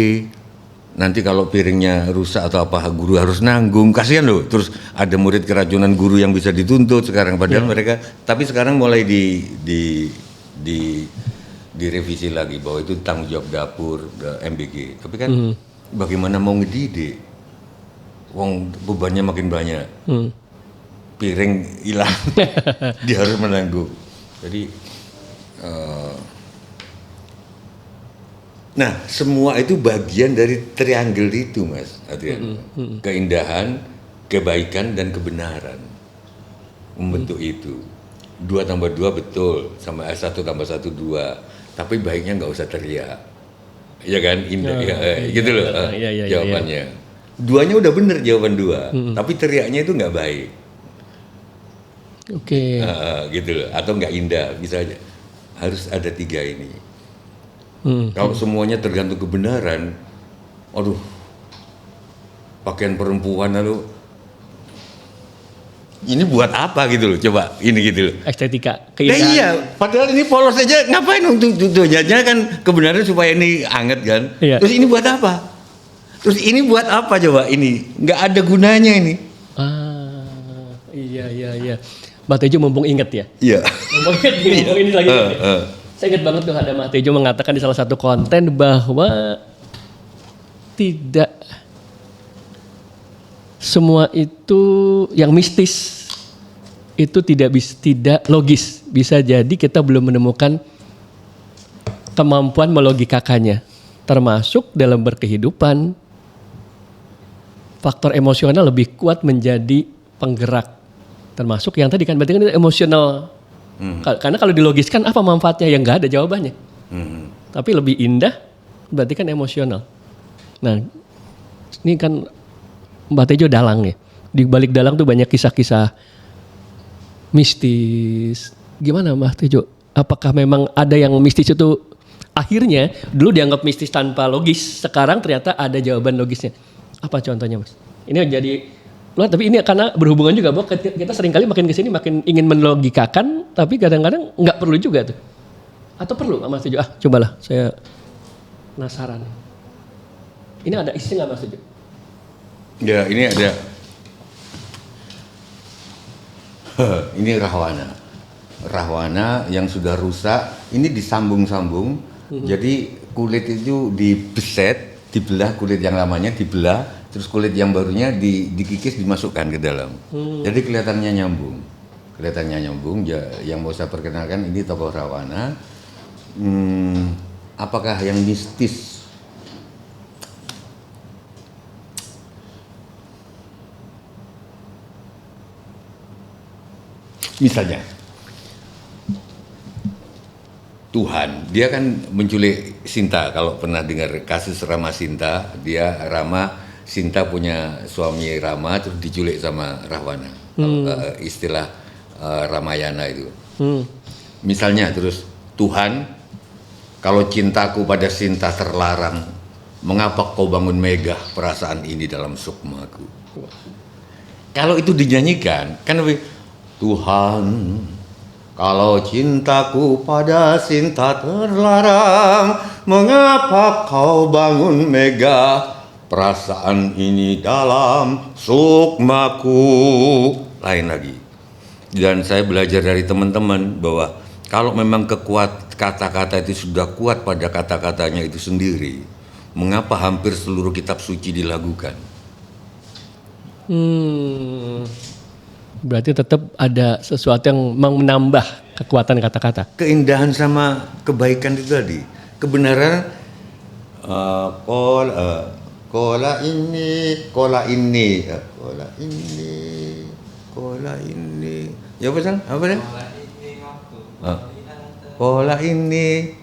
Nanti kalau piringnya rusak atau apa, guru harus nanggung. Kasihan loh. Terus ada murid keracunan guru yang bisa dituntut sekarang. Padahal mereka, tapi sekarang mulai direvisi lagi bahwa itu tanggung jawab dapur MBG. Tapi kan bagaimana mau ngedidik? Wong bebannya makin banyak. Piring hilang. Dia harus menanggung. Jadi nah, semua itu bagian dari triangle itu, Mas Adrian. Keindahan, kebaikan, dan kebenaran membentuk itu. 2 tambah 2 betul, sama 1 tambah 1 2. Tapi baiknya nggak usah teriak, ya kan? Indah, gitu loh jawabannya. Duanya udah bener jawaban 2, tapi teriaknya itu nggak baik. Oke. Gitu loh, atau nggak indah, bisa aja. Harus ada 3 ini. Kalau semuanya tergantung kebenaran, aduh, pakaian perempuan lalu, ini buat apa gitu loh, coba ini gitu loh. Estetika, Nah, keindahan. iya, padahal ini polos aja, ngapain untuk tujuannya kan kebenaran supaya ini anget kan. Iya. Terus ini buat apa? Terus ini buat apa coba ini? Nggak ada gunanya ini. Iya. Mbak Tejo mumpung inget ya. Iya. Mumpung ini lagi. Saya ingat banget tuh ada Mbak Tejo mengatakan di salah satu konten bahwa tidak semua itu yang mistis itu tidak logis. Bisa jadi kita belum menemukan kemampuan melogikakannya. Termasuk dalam berkehidupan, faktor emosional lebih kuat menjadi penggerak. Termasuk yang tadi kan berarti kan itu emosional. Karena kalau dilogiskan apa manfaatnya? Yang nggak ada jawabannya. Tapi lebih indah berarti kan emosional. Nah, ini kan Mbak Tejo dalang ya. Di balik dalang tuh banyak kisah-kisah mistis. Gimana Mbak Tejo? Apakah memang ada yang mistis itu akhirnya dulu dianggap mistis tanpa logis, sekarang ternyata ada jawaban logisnya. Apa contohnya Mas? Ini jadi tapi ini karena berhubungan juga bahwa kita seringkali makin kesini makin ingin melogikakan, tapi kadang-kadang nggak perlu juga tuh. Atau perlu Mas Tejo? Cobalah saya penasaran. Ini ada isi nggak Mas Tejo? Ya, ini ada. Ini rahwana. Rahwana yang sudah rusak, ini disambung-sambung. Jadi kulit itu dibeset, dibelah, kulit yang lamanya dibelah, terus kulit yang barunya dikikis dimasukkan ke dalam. Jadi kelihatannya nyambung. Yang mau saya perkenalkan ini tokoh rahwana. Apakah yang mistis? Misalnya Tuhan, dia kan menculik Sinta. Kalau pernah dengar kasus Rama Sinta, Sinta punya suami Rama terus diculik sama Rahwana. Istilah Ramayana itu. Misalnya terus Tuhan, kalau cintaku pada Sinta terlarang, mengapa kau bangun megah perasaan ini dalam sukmaku? Kalau itu dinyanyikan, kan lebih Tuhan, kalau cintaku pada Sinta terlarang, mengapa kau bangun megah perasaan ini dalam sukmaku? Lain lagi. Dan saya belajar dari teman-teman bahwa Kalau memang kata-kata itu sudah kuat pada kata-katanya itu sendiri, mengapa hampir seluruh kitab suci dilakukan? Berarti tetap ada sesuatu yang menambah kekuatan kata-kata. Keindahan sama kebaikan itu tadi, kebenaran. Kola ini. Ya betul, apa dah? Kola ini.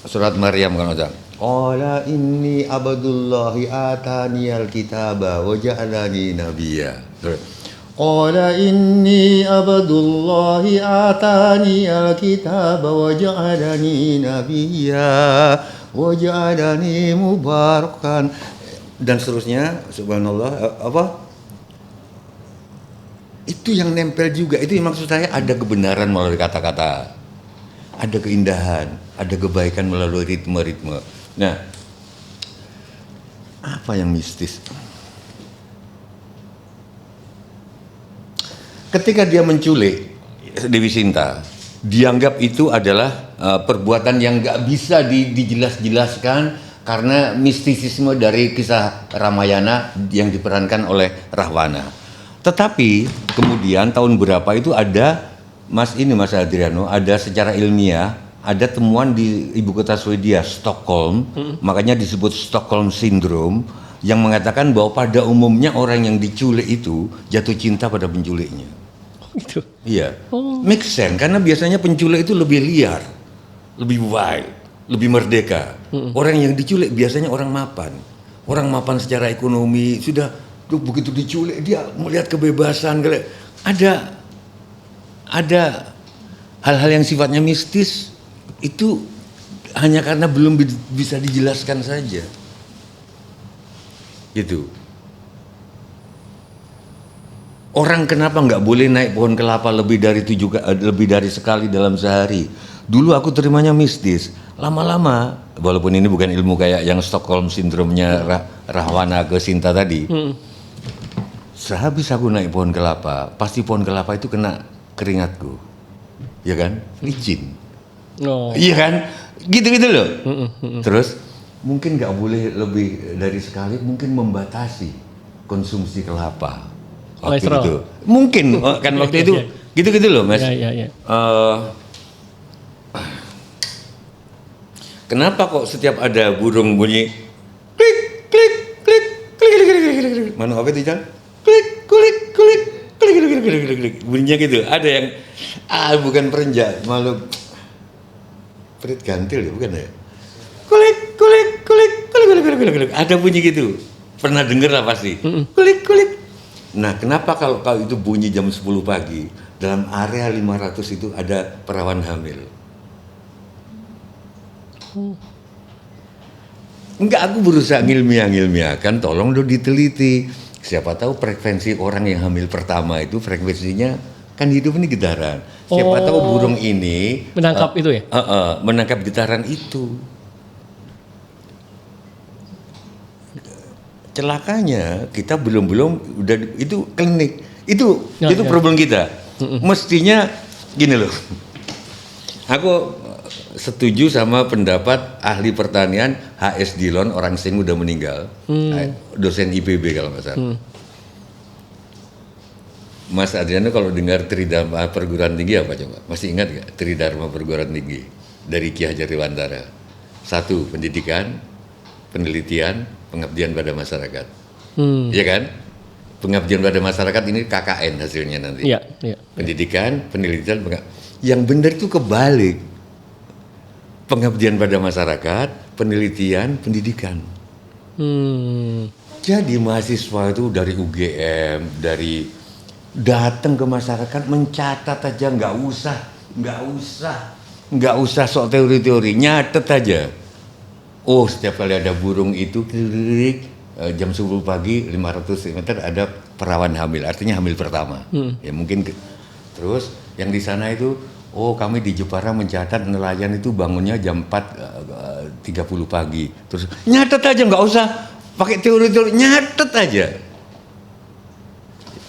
Surat Maryam kan ada. Qala inni abdullahi atani alkitaba wa ja'alani nabiyya. Qala inni abdullahi atani alkitaba wa ja'alani nabiyya wa ja'alani mubarakan, dan seterusnya. Subhanallah, apa? Itu yang nempel juga. Itu yang maksud saya, ada kebenaran melalui kata-kata, ada keindahan, ada kebaikan melalui ritme-ritme. Nah, apa yang mistis? Ketika dia menculik Dewi Sinta, dianggap itu adalah perbuatan yang nggak bisa dijelas-jelaskan karena mistisisme dari kisah Ramayana yang diperankan oleh Rahwana. Tetapi kemudian tahun berapa itu ada Mas Adriano, ada secara ilmiah, ada temuan di ibu kota Swedia, Stockholm, makanya disebut Stockholm Syndrome, yang mengatakan bahwa pada umumnya orang yang diculik itu jatuh cinta pada penculiknya. Gitu. Iya, make sense, karena biasanya penculik itu lebih liar, lebih wild, lebih merdeka. Orang yang diculik biasanya orang mapan secara ekonomi, sudah begitu diculik dia melihat kebebasan. Ada hal-hal yang sifatnya mistis itu hanya karena belum bisa dijelaskan saja, gitu. Orang kenapa nggak boleh naik pohon kelapa lebih dari sekali dalam sehari? Dulu aku terimanya mistis. Lama-lama, walaupun ini bukan ilmu kayak yang Stockholm Syndrome-nya Rahwana ke Sinta tadi. Sehabis aku naik pohon kelapa, pasti pohon kelapa itu kena keringatku, ya kan? Licin. Iya kan? Gitu-gitu loh. Terus mungkin nggak boleh lebih dari sekali, mungkin membatasi konsumsi kelapa. Waktu itu mungkin kan waktu itu gitu-gitu loh, Mas. Kenapa kok setiap ada burung bunyi klik klik klik klik klik klik klik klik, mana apa itu, Jan? Klik klik klik klik klik klik klik klik, bunyinya gitu. Ada yang bukan perenjak, malu perit gantil ya, bukan ya? Kulik kulik kulik kulik kulik kulik kulik, ada bunyi gitu. Pernah denger lah pasti. Kulik kulik. Nah, kenapa kalau itu bunyi jam 10 pagi, dalam area 500 itu ada perawan hamil? Enggak, aku berusaha ngilmiahkan, tolong dong diteliti. Siapa tahu frekuensi orang yang hamil pertama itu frekuensinya kan hidup ini getaran. Siapa tahu burung ini menangkap itu ya? Menangkap getaran itu. Celakanya kita belum udah itu klinik. Itu problem kita. Mestinya gini loh. Aku setuju sama pendapat ahli pertanian HS Dillon, orang sing udah meninggal. Dosen IPB kalau nggak salah. Mas Adriano kalau dengar Tridharma Perguruan Tinggi apa coba? Masih ingat nggak Tridharma Perguruan Tinggi dari Ki Hajar Dewantara? 1. Pendidikan, penelitian, pengabdian pada masyarakat. Iya kan? Pengabdian pada masyarakat ini KKN hasilnya nanti. Iya. Pendidikan, penelitian, yang benar itu kebalik. Pengabdian pada masyarakat, penelitian, pendidikan. Jadi mahasiswa itu dari UGM, dari datang ke masyarakat mencatat aja, nggak usah sok teori-teori, nyatet aja. Oh, setiap kali ada burung itu jam 10 pagi 500 meter ada perawan hamil, artinya hamil pertama. Ya mungkin terus yang di sana itu, oh kami di Jepara mencatat nelayan itu bangunnya jam 4.30 pagi. Terus nyatet aja, nggak usah pakai teori-teori, nyatet aja.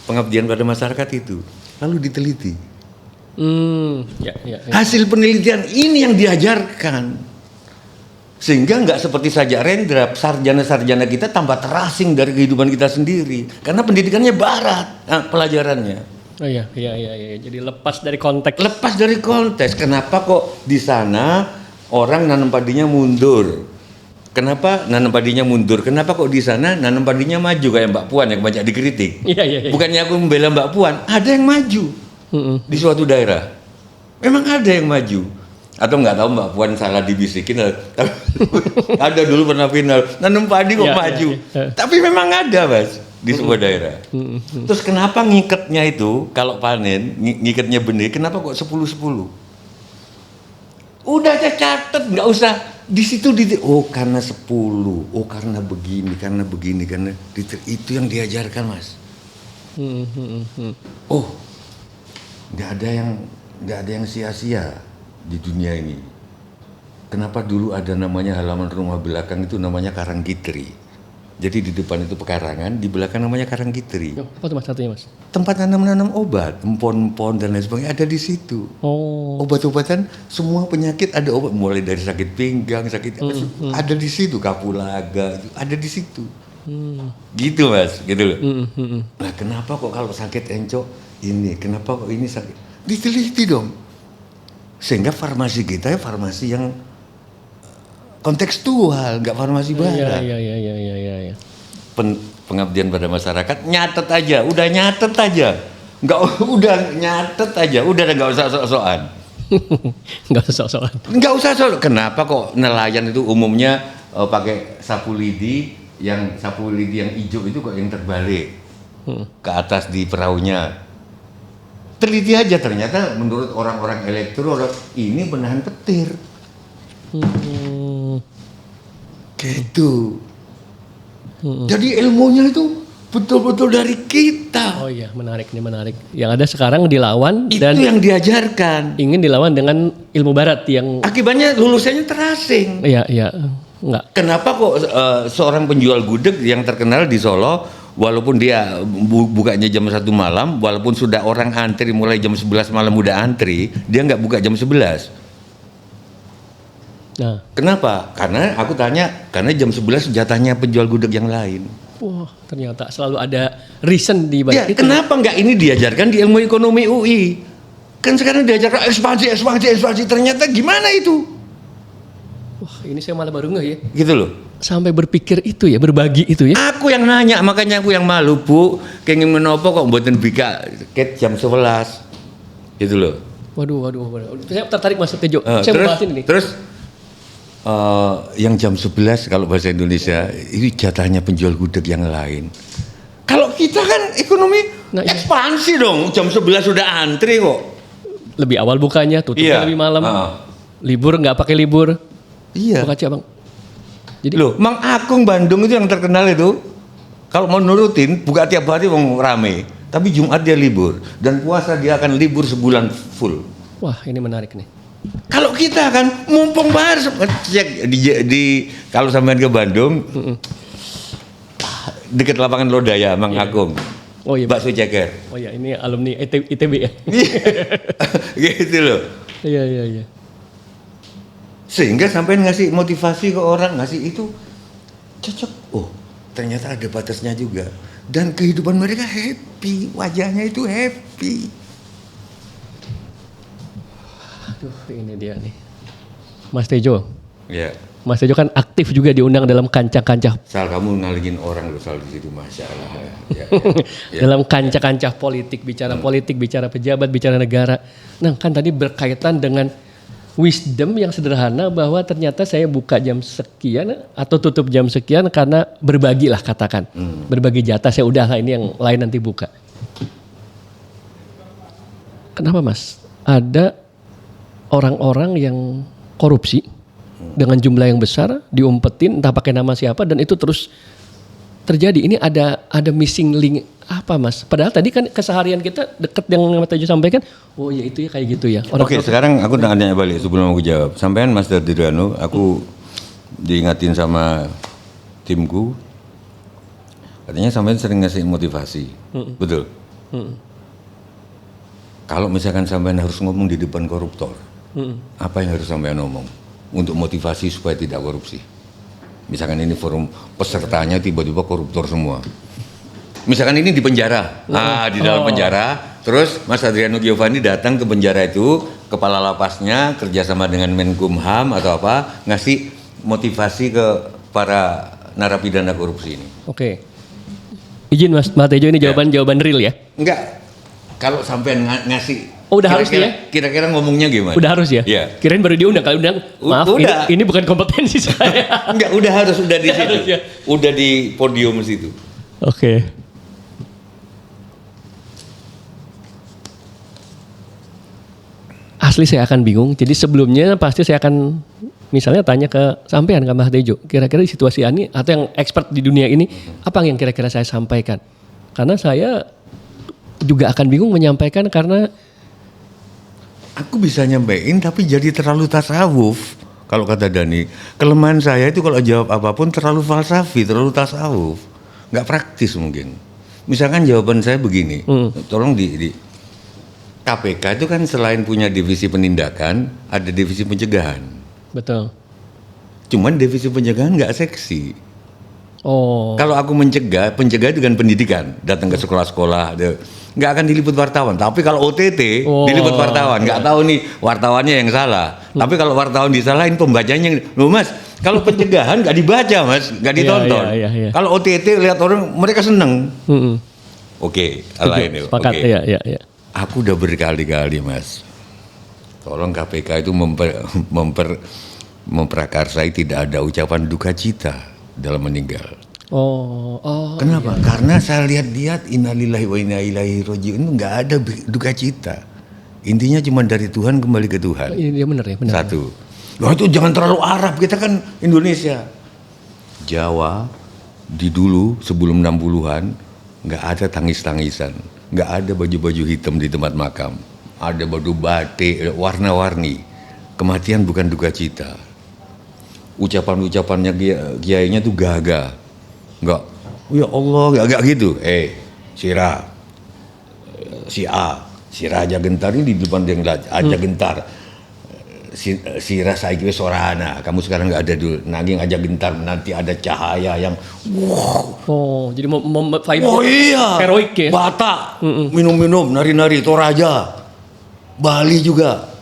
Pengabdian pada masyarakat itu lalu diteliti. Ya. Hasil penelitian ini yang diajarkan. Sehingga nggak seperti saja Rendra, sarjana-sarjana kita tambah terasing dari kehidupan kita sendiri. Karena pendidikannya barat, pelajarannya. Oh iya. Jadi lepas dari konteks. Lepas dari konteks, kenapa kok di sana orang nanam padinya mundur? Kenapa nanam padinya mundur? Kenapa kok di sana nanam padinya maju kayak Mbak Puan yang banyak dikritik? Iya. Bukannya aku membela Mbak Puan, ada yang maju di suatu daerah. Memang ada yang maju. Atau nggak tahu Mbak Puan salah dibisikin, ada dulu pernah final nanam padi kok maju. Tapi memang ada Mas di sebuah daerah. Terus kenapa ngiketnya itu kalau panen ngiketnya benih, kenapa kok 10-10? Udah aja catet, nggak usah di situ oh karena 10, oh karena begini, karena itu yang diajarkan Mas. Oh nggak ada yang sia-sia di dunia ini. Kenapa dulu ada namanya halaman rumah belakang itu namanya Karangkitri. Jadi di depan itu pekarangan, di belakang namanya Karangkitri. Apa tuh Mas satunya Mas? Tempat nanam obat, empon-empon dan lain sebagainya ada di situ. Oh. Obat-obatan semua penyakit ada obat, mulai dari sakit pinggang, ada di situ, kapulaga ada di situ. Gitu Mas, gitu loh. Nah kenapa kok kalau sakit encok ini, kenapa kok ini sakit? Diteliti dong. Sehingga farmasi kita farmasi yang kontekstual, nggak farmasi barat. Iya. Pengabdian pada masyarakat nyatet aja, udah nyatet aja, udah nggak usah sok-sokan. Nggak usah sok-sokan. Nggak usah sok. Kenapa kok nelayan itu umumnya pakai sapu lidi yang hijau itu kok yang terbalik ke atas di perahunya? Teliti aja, ternyata menurut orang-orang elektro ini penahan petir. Gitu. Jadi ilmunya itu betul-betul dari kita. Oh iya, menarik. Yang ada sekarang dilawan Itu dan yang diajarkan. ingin dilawan dengan ilmu barat yang Akibatnya lulusannya terasing. Iya, enggak. Kenapa kok seorang penjual gudeg yang terkenal di Solo, walaupun dia bukanya jam 1 malam, walaupun sudah orang antri mulai jam 11 malam udah antri, dia nggak buka jam 11. Nah, Kenapa? Karena aku tanya, karena jam 11 jatahnya penjual gudeg yang lain. wah ternyata selalu ada reason di Ya, balik itu. kenapa nggak ini diajarkan di ilmu ekonomi UI? Kan sekarang diajarkan ekspansi, ternyata gimana itu? Wah, ini saya malah baru ngeh ya. Gitu loh. Sampai berpikir itu ya, berbagi itu ya. Aku yang nanya, makanya aku yang malu Bu, kenging menopo kok mboten bika ket jam 11. Gitu loh. Waduh. Saya tertarik Mas Tejo. Saya mau bahas ini nih. Terus yang jam 11 kalau bahasa Indonesia ini jatahnya penjual gudeg yang lain. Kalau kita kan ekonomi Nah, iya. ekspansi dong, jam 11 sudah antri kok. Lebih awal bukanya, tutupnya lebih malam. Libur nggak pakai libur. Iya. Buka cabang. Jadi Loh, Mang Agung Bandung itu yang terkenal itu, kalau mau nurutin buka tiap hari wong rame, tapi Jumat dia libur dan puasa dia akan libur sebulan full. wah, ini menarik nih. Kalau kita kan mumpung bahar cek di kalau sampean ke Bandung dekat lapangan Lodaya Mang Agung. Oh iya. Bakso ceker. Oh iya, ini alumni ITB ya. Gitu loh. Iya. Sehingga sampean ngasih motivasi ke orang, ngasih itu cocok. Oh, ternyata ada batasnya juga. Dan kehidupan mereka happy, wajahnya itu happy. Aduh, ini dia nih. Mas Tejo. Ya. Mas Tejo kan aktif juga diundang dalam kancah-kancah Sal, kamu nalingin orang loh Sal di situ, Masya Allah. Ya. dalam kancah-kancah politik, bicara politik, bicara pejabat, bicara negara. Nah, kan tadi berkaitan dengan wisdom yang sederhana bahwa ternyata saya buka jam sekian atau tutup jam sekian karena berbagi lah katakan. Berbagi jatah, saya udah lah ini yang lain nanti buka. Kenapa Mas? Ada orang-orang yang korupsi dengan jumlah yang besar, diumpetin entah pakai nama siapa dan itu terus terjadi. Ini ada missing link apa Mas? Padahal tadi kan keseharian kita deket yang Mas Tejo sampaikan, oh ya itu ya kayak gitu ya. Oke, sekarang aku nanya balik sebelum aku jawab. Sampean Mas Dardirano, aku diingatin sama timku, katanya sampean sering ngasih motivasi, betul? Kalau misalkan sampean harus ngomong di depan koruptor, apa yang harus sampean ngomong untuk motivasi supaya tidak korupsi? Misalkan ini forum pesertanya tiba-tiba koruptor semua. Misalkan ini di penjara, di dalam penjara, terus Mas Adriano Giovanni datang ke penjara itu, kepala lapasnya kerjasama dengan Menkumham atau apa, ngasih motivasi ke para narapidana korupsi ini. Oke. Izin Mas Tejo, ini jawaban real ya? Enggak. Kalau sampean ngasih, Oh, udah harus ya? Kira-kira ngomongnya gimana? Udah harus ya? Iya. Kirain baru diundang. Kalau undang, maaf, udah. ini bukan kompetensi saya. Enggak, udah di situ. Harus ya? Udah di podium situ. Oke. Asli saya akan bingung. Jadi sebelumnya pasti saya akan misalnya tanya ke sampean, ke Mbah Tejo. Kira-kira di situasi ini atau yang expert di dunia ini, apa yang kira-kira saya sampaikan? Karena saya juga akan bingung menyampaikan karena Aku bisa nyampein tapi jadi terlalu tasawuf. Kalau kata Dani, kelemahan saya itu kalau jawab apapun terlalu falsafi, terlalu tasawuf. Nggak praktis mungkin. Misalkan jawaban saya begini, tolong di KPK itu kan selain punya divisi penindakan, ada divisi pencegahan. betul. Cuman divisi pencegahan nggak seksi. Oh. Kalau aku mencegah dengan pendidikan, datang ke sekolah-sekolah, nggak akan diliput wartawan. Tapi kalau OTT diliput wartawan, nggak tahu nih wartawannya yang salah. Tapi kalau wartawan disalahin, pembacanya, loh Mas, kalau pencegahan nggak dibaca Mas, nggak ditonton. Iya. Kalau OTT lihat orang, mereka seneng. Oke, lain itu. Sepakat, Oke. iya. Aku udah berkali-kali Mas, tolong KPK itu memprakarsai tidak ada ucapan duka cita dalam meninggal. Oh. Kenapa? Karena saya lihat innalillahi wa inna ilaihi raji'un nggak ada duka cita. Intinya cuma dari Tuhan kembali ke Tuhan. Iya benar ya, benar. Satu. Loh itu jangan terlalu Arab, kita kan Indonesia. Jawa di dulu sebelum 60-an nggak ada tangis-tangisan, nggak ada baju-baju hitam di tempat makam, ada baju batik warna-warni. Kematian bukan duka cita. Ucapannya kiainya tuh gagah, nggak, ya Allah, nggak gitu. Si Raja Gentar ini di depan dia ngeliat Aja Gentar, Sira saiki wis ora ana, kamu sekarang nggak ada dulu, nanging Aja Gentar nanti ada cahaya yang, Oh, jadi vibe iya, heroik ya. Batak, minum-minum, nari-nari, Toraja, Bali juga.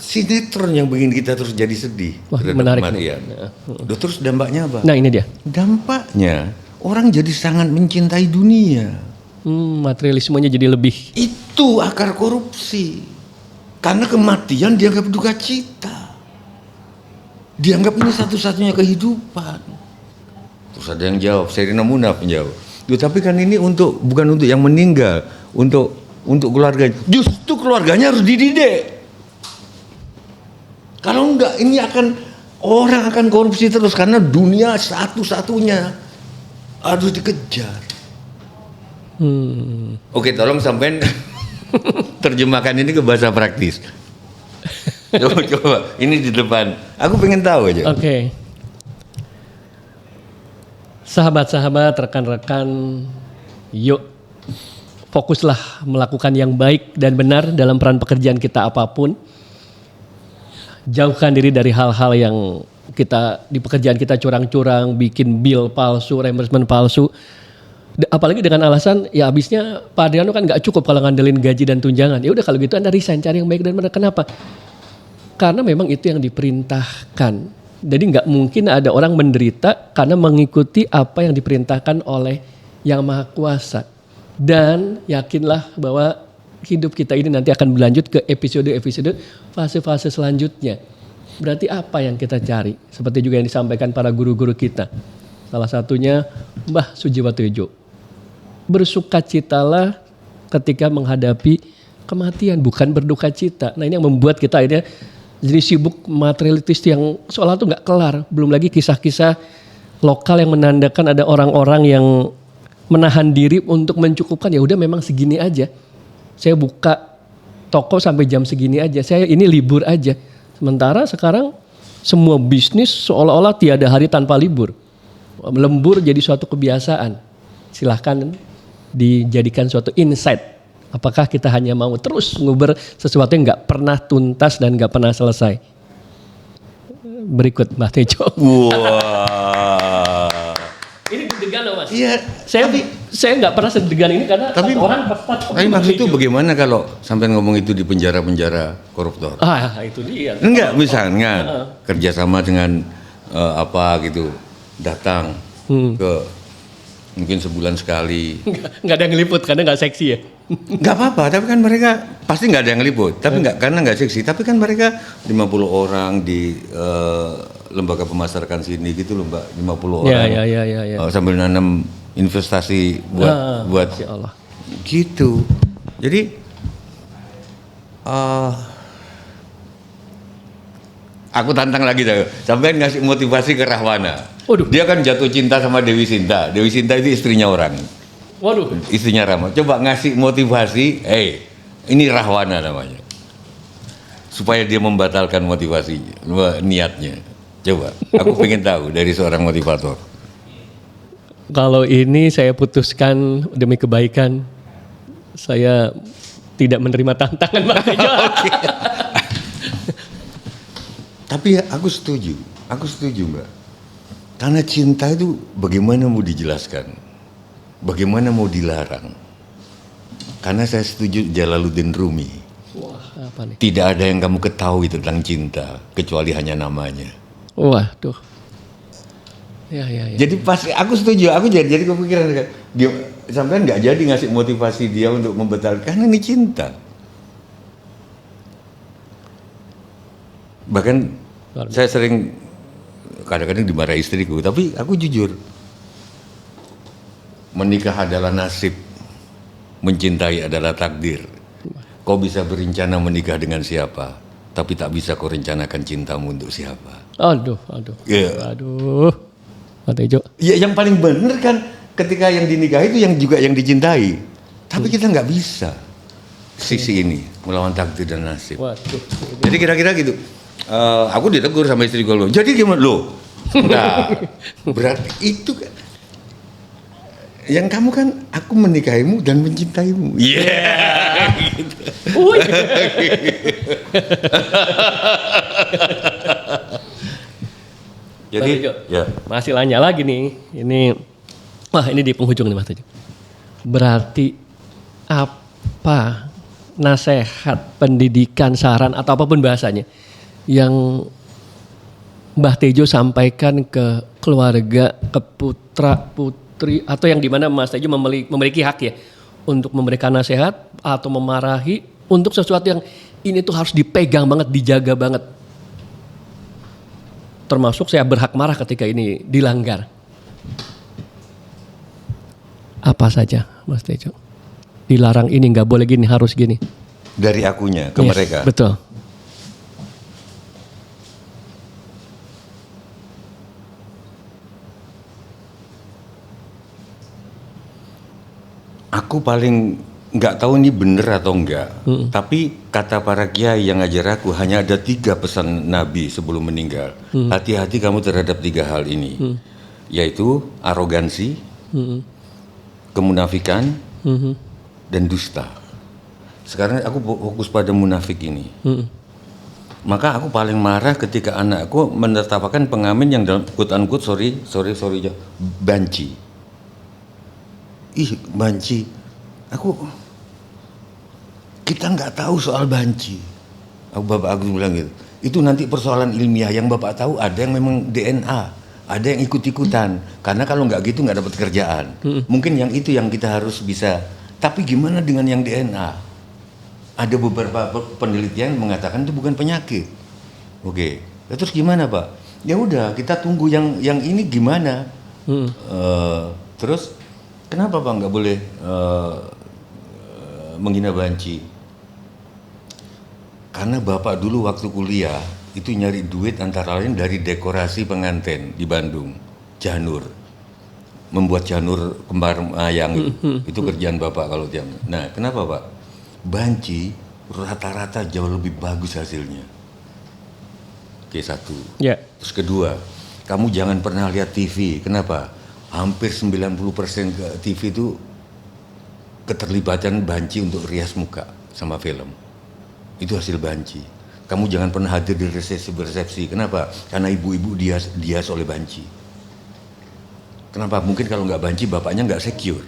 Sinetron yang bikin kita terus jadi sedih. Wah, terhadap menarik kematian. nih. Terus dampaknya apa? Nah, ini dia. Dampaknya orang jadi sangat mencintai dunia. Materialismenya jadi lebih. Itu akar korupsi. Karena kematian dianggap duka cita. Dianggap ini satu-satunya kehidupan. Terus ada yang jawab, Sherina Munaf menjawab. Tapi kan ini bukan untuk yang meninggal, untuk keluarga. Justru keluarganya harus dididik. Kalau enggak, orang akan korupsi terus karena dunia satu-satunya harus dikejar. Oke, tolong sampein terjemahkan ini ke bahasa praktis. Coba, ini di depan. Aku pengen tahu aja. Oke. Sahabat-sahabat, rekan-rekan, yuk fokuslah melakukan yang baik dan benar dalam peran pekerjaan kita apapun. Jauhkan diri dari hal-hal yang di pekerjaan kita curang-curang, bikin bill palsu, reimbursement palsu. Apalagi dengan alasan ya habisnya Pak Adriano kan nggak cukup kalau ngandelin gaji dan tunjangan. Ya udah kalau gitu Anda resign, cari yang baik dan benar. Kenapa? Karena memang itu yang diperintahkan. Jadi nggak mungkin ada orang menderita karena mengikuti apa yang diperintahkan oleh Yang Maha Kuasa. Dan yakinlah bahwa hidup kita ini nanti akan berlanjut ke episode-episode fase-fase selanjutnya. Berarti apa yang kita cari? Seperti juga yang disampaikan para guru-guru kita. Salah satunya Mbah Sujiwotejo. Bersukacitalah ketika menghadapi kematian, bukan berduka cita. Nah ini yang membuat kita akhirnya jadi sibuk materialistis yang seolah itu nggak kelar. Belum lagi kisah-kisah lokal yang menandakan ada orang-orang yang menahan diri untuk mencukupkan. Ya udah memang segini aja. Saya buka toko sampai jam segini aja. Saya ini libur aja. Sementara sekarang semua bisnis seolah-olah tiada hari tanpa libur. Lembur jadi suatu kebiasaan. Silahkan dijadikan suatu insight Apakah kita hanya mau terus nguber sesuatu yang nggak pernah tuntas dan nggak pernah selesai? Berikut Mbah Tejo. Wah. Ini deg-degan loh Mas. Iya. Saya nggak pernah sedegan ini karena Tapi orang tapi maksud itu bagaimana kalau sampai ngomong itu di penjara-penjara koruptor? Itu dia. Enggak, misalnya kerjasama dengan apa gitu, datang ke mungkin sebulan sekali. Nggak ada yang ngeliput karena nggak seksi ya. Nggak apa-apa, tapi kan mereka pasti nggak ada yang liput. Tapi nggak, karena nggak seksi. Tapi kan mereka 50 orang di lembaga pemasarakatan sini gitu loh Mbak, 50 orang. Ya. Sambil nanam investasi buat Masya Allah. gitu. Jadi aku tantang lagi dah. Sampai ngasih motivasi ke Rahwana. Waduh. Dia kan jatuh cinta sama Dewi Sinta. Dewi Sinta itu istrinya orang. Waduh. Istrinya Rama. Coba ngasih motivasi, ini Rahwana namanya. Supaya dia membatalkan motivasinya, niatnya. Coba, aku pengen tahu dari seorang motivator. Kalau ini saya putuskan demi kebaikan, saya tidak menerima tantangan Mbak Tejo. Tapi aku setuju Mbak. Karena cinta itu bagaimana mau dijelaskan, bagaimana mau dilarang. Karena saya setuju Jalaluddin Rumi. Wah, apa nih? Tidak ada yang kamu ketahui tentang cinta kecuali hanya namanya. Waduh. Ya. Jadi pas aku setuju, aku jadi kepikiran dia sampai nggak jadi ngasih motivasi dia untuk membatalkan karena ini cinta. Bahkan saya sering kadang-kadang dimarahi istriku, tapi aku jujur. Menikah adalah nasib, mencintai adalah takdir. Kau bisa berencana menikah dengan siapa, tapi tak bisa kau rencanakan cintamu untuk siapa. Aduh. Yeah. Aduh. Pak Tejo. Ya yang paling benar kan ketika yang dinikahi itu yang juga yang dicintai. Tapi kita nggak bisa sisi ini melawan takdir dan nasib. Waduh. Jadi kira-kira gitu. Aku ditegur sama istri gue, jadi gimana lo? Nah, berarti itu kan yang kamu kan aku menikahimu dan mencintaimu. Iya. Gitu. Jadi ya. Masih nanya lagi nih. Ini di penghujung nih Mas Tejo. Berarti apa nasihat, pendidikan, saran atau apapun bahasanya yang Mbah Tejo sampaikan ke keluarga, ke putra putri atau yang dimana Mas Tejo memiliki hak ya untuk memberikan nasihat atau memarahi untuk sesuatu yang ini tuh harus dipegang banget, dijaga banget. Termasuk saya berhak marah ketika ini dilanggar. Apa saja Mas Tejo? Dilarang ini, nggak boleh gini, harus gini. Dari akunya ke mereka. Betul. Aku paling nggak tahu ini bener atau enggak. Tapi kata para kiai yang ngajar aku hanya ada 3 pesan Nabi sebelum meninggal. Hati-hati kamu terhadap 3 hal ini, yaitu arogansi, kemunafikan, dan dusta. Sekarang aku fokus pada munafik ini. Maka aku paling marah ketika anakku menertapakan pengamen yang dalam quote-unquote sorry banci. Banci. Kita nggak tahu soal banci. Bapak aku bilang gitu. Itu nanti persoalan ilmiah, yang Bapak tahu ada yang memang DNA, ada yang ikut-ikutan. Karena kalau nggak gitu nggak dapat kerjaan. Mungkin yang itu yang kita harus bisa. Tapi gimana dengan yang DNA? Ada beberapa penelitian mengatakan itu bukan penyakit. Oke. Terus gimana Pak? Ya udah kita tunggu yang ini gimana. Terus kenapa Pak nggak boleh menghina banci? Karena Bapak dulu waktu kuliah itu nyari duit antara lain dari dekorasi pengantin di Bandung, janur, membuat janur kembar mayang itu kerjaan Bapak kalau tiap. Nah kenapa Pak? Banci rata-rata jauh lebih bagus hasilnya. Oke, satu. Ya. Terus kedua, kamu jangan pernah lihat TV. Kenapa? Hampir 90% ke TV itu keterlibatan banci untuk rias muka sama film. Itu hasil banci. Kamu jangan pernah hadir di resepsi. Kenapa? Karena ibu-ibu dias oleh banci. Kenapa? Mungkin kalau nggak banci bapaknya nggak secure.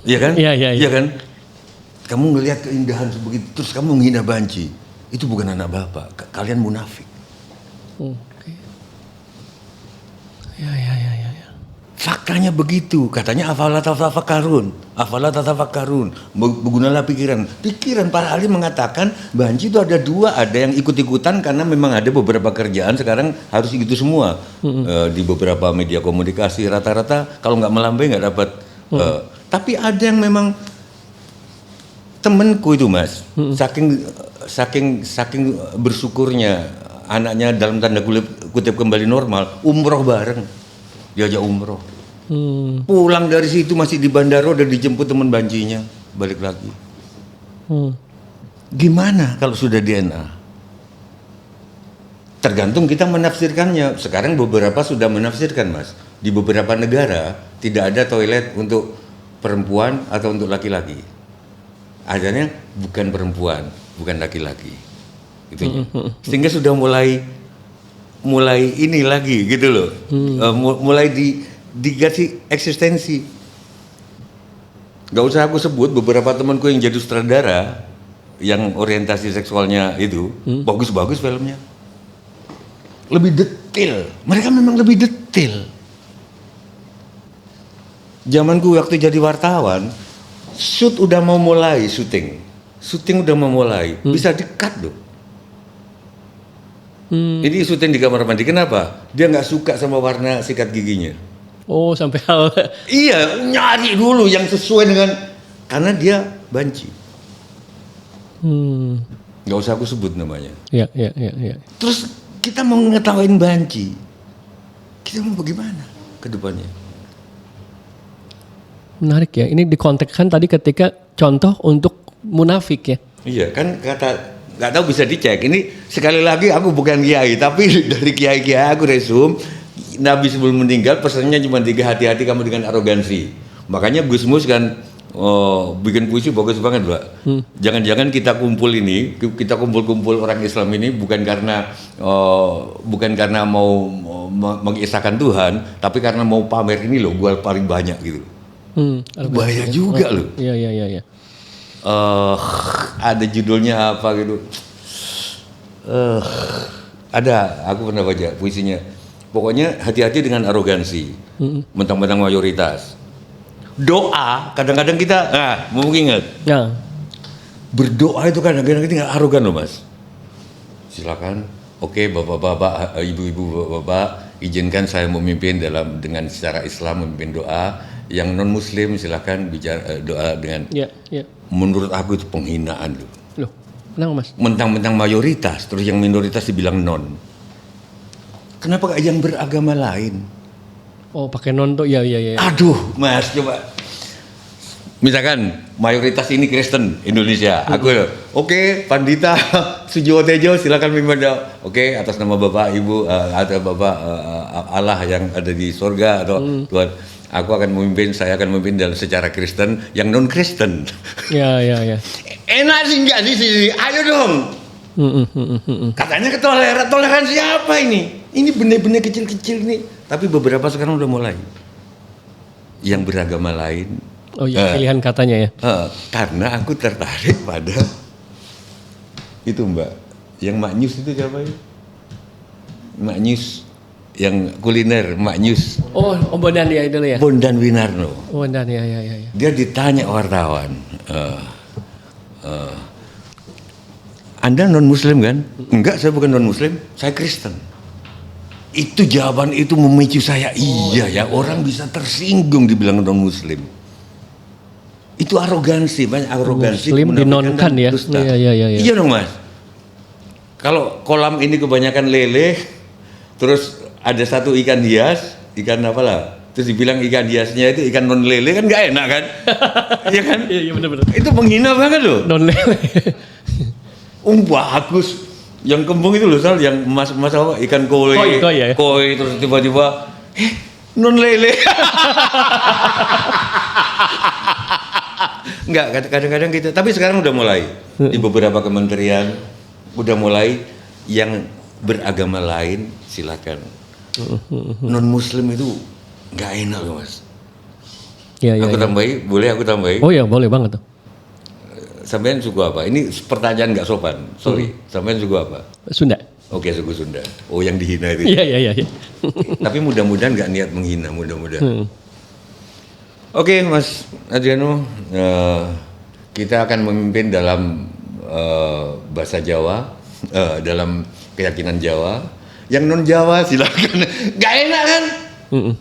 Iya kan? Iya kan? Kamu ngelihat keindahan sebegitu terus kamu menghina banci. Itu bukan anak bapak. Kalian munafik. Oke. Ya. Faktanya begitu, katanya afala tatafakkarun, bergunalah pikiran para ahli mengatakan banci itu ada dua, ada yang ikut-ikutan karena memang ada beberapa kerjaan sekarang harus gitu semua. Di beberapa media komunikasi rata-rata kalau nggak melambai nggak dapat. Tapi ada yang memang temenku itu Mas, saking bersyukurnya anaknya dalam tanda kutip kembali normal, umroh bareng. Diajak umroh. Pulang dari situ masih di bandara udah dijemput teman bancinya balik lagi. Gimana kalau sudah DNA? Tergantung kita menafsirkannya. Sekarang beberapa sudah menafsirkan Mas. Di beberapa negara tidak ada toilet untuk perempuan atau untuk laki-laki. Adanya bukan perempuan, bukan laki-laki. Itunya. Sehingga sudah mulai ini lagi gitu loh, mulai dikasih eksistensi. Gak usah aku sebut beberapa temanku yang jadi sutradara yang orientasi seksualnya itu bagus-bagus filmnya, lebih detail. Mereka memang lebih detail. Zamanku waktu jadi wartawan, syuting udah mau mulai, bisa di-cut loh. Ini syuting di kamar mandi. Kenapa? Dia nggak suka sama warna sikat giginya. Oh, sampai hal. Iya, nyari dulu yang sesuai dengan, karena dia banci. Nggak usah aku sebut namanya. Iya. Terus kita mau ngetawain banci, kita mau bagaimana ke depannya? Menarik ya. Ini dikontekskan tadi ketika contoh untuk munafik ya. Iya, kan kata. Nggak tahu bisa dicek. Ini sekali lagi aku bukan kiai, tapi dari kiai-kiai aku resum Nabi sebelum meninggal pesannya cuma 3, hati-hati kamu dengan arogansi. Makanya Gus Mus kan bikin puisi bagus banget Pak. Jangan-jangan kita kumpul orang Islam ini bukan karena mau mengisahkan Tuhan, tapi karena mau pamer ini loh, gue paling banyak gitu. Bahaya juga loh. Iya. Ada judulnya apa gitu. Ada, aku pernah baca puisinya. Pokoknya hati-hati dengan arogansi. Mentang-mentang mayoritas. Doa, kadang-kadang kita, mau ingat. Ya. Berdoa itu kadang-kadang kita nggak arogan loh Mas. Silakan. Oke, bapak-bapak, ibu-ibu, bapak-bapak, izinkan saya memimpin dengan secara Islam memimpin doa. Yang non Muslim silakan bicara doa dengan. Iya. Menurut aku itu penghinaan loh. Loh, kenapa Mas? Mentang-mentang mayoritas, terus yang minoritas dibilang non. Kenapa gak yang beragama lain? Oh, pakai non tuh, iya. Aduh, Mas, coba. Misalkan mayoritas ini Kristen Indonesia, aku oke, Pandita Sujiwo Tejo silakan mimpin doa. Oke, atas nama Bapak, Ibu, atau Bapak Allah yang ada di surga atau Tuhan. Saya akan memimpin dalam secara Kristen yang non Kristen. Iya. Enak sih enggak sih? Ayo dong. Katanya toleransi apa ini? Ini benar-benar kecil-kecil nih. Tapi beberapa sekarang udah mulai. Yang beragama lain. Oh iya, pilihan katanya ya. Karena aku tertarik pada itu Mbak. Yang Maknyus itu siapa ya? Maknyus. Yang kuliner Maknyus. Oh, Bondan ya itu ya. Bondan Winarno. Bondan ya. Dia ditanya wartawan, Anda non Muslim kan? Enggak, saya bukan non Muslim, saya Kristen. Itu jawaban itu memicu saya. Iya ya, orang bisa tersinggung dibilang non Muslim. Itu arogansi, banyak arogansi. Muslim dinonkan ya. Iya. Iya dong Mas. Kalau kolam ini kebanyakan lele, terus ada satu ikan hias, ikan apa lah? Terus dibilang ikan hiasnya itu ikan non lele kan nggak enak kan? Iya kan? Iya benar. Itu menghina banget loh. Non lele. Bagus. Yang kembung itu loh Sal, yang emas apa? Ikan koi. Koi terus tiba-tiba non lele. Enggak, kadang-kadang kita, tapi sekarang udah mulai di beberapa kementerian udah mulai yang beragama lain silakan. Non Muslim itu nggak enak loh mas. Ya, ya, Aku ya. tambahi, boleh aku tambahi? Oh ya boleh banget tuh. Sampean suku apa? Ini pertanyaan nggak sopan, sorry. Sampean suku apa? Sunda. Oke, suku Sunda. Oh, yang dihina itu. Iya, iya, iya. Ya. Tapi mudah-mudahan nggak niat menghina, mudah-mudahan. Oke, Mas Adriano, kita akan memimpin dalam bahasa Jawa, dalam keyakinan Jawa. Yang non Jawa silakan. Gak enak kan?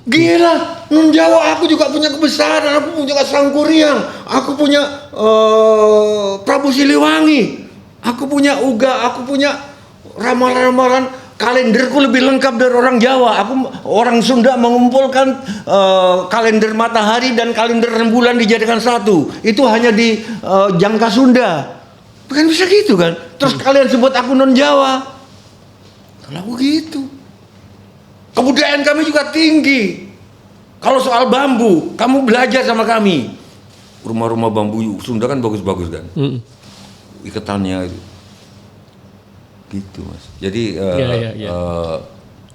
Gila, non Jawa aku juga punya kebesaran, aku punya Sangkuriang, aku punya Prabu Siliwangi, aku punya Uga, aku punya ramalan-ramalan. Kalenderku lebih lengkap dari orang Jawa. Aku orang Sunda mengumpulkan kalender matahari dan kalender rembulan dijadikan satu. Itu hanya di jangka Sunda. Bukan bisa gitu kan? Terus kalian sebut aku non Jawa. Kalau aku gitu. Kebudayaan kami juga tinggi. Kalau soal bambu, kamu belajar sama kami. Rumah-rumah bambu Sunda kan bagus-bagus kan? Ikatannya itu. Gitu mas. Jadi Ya.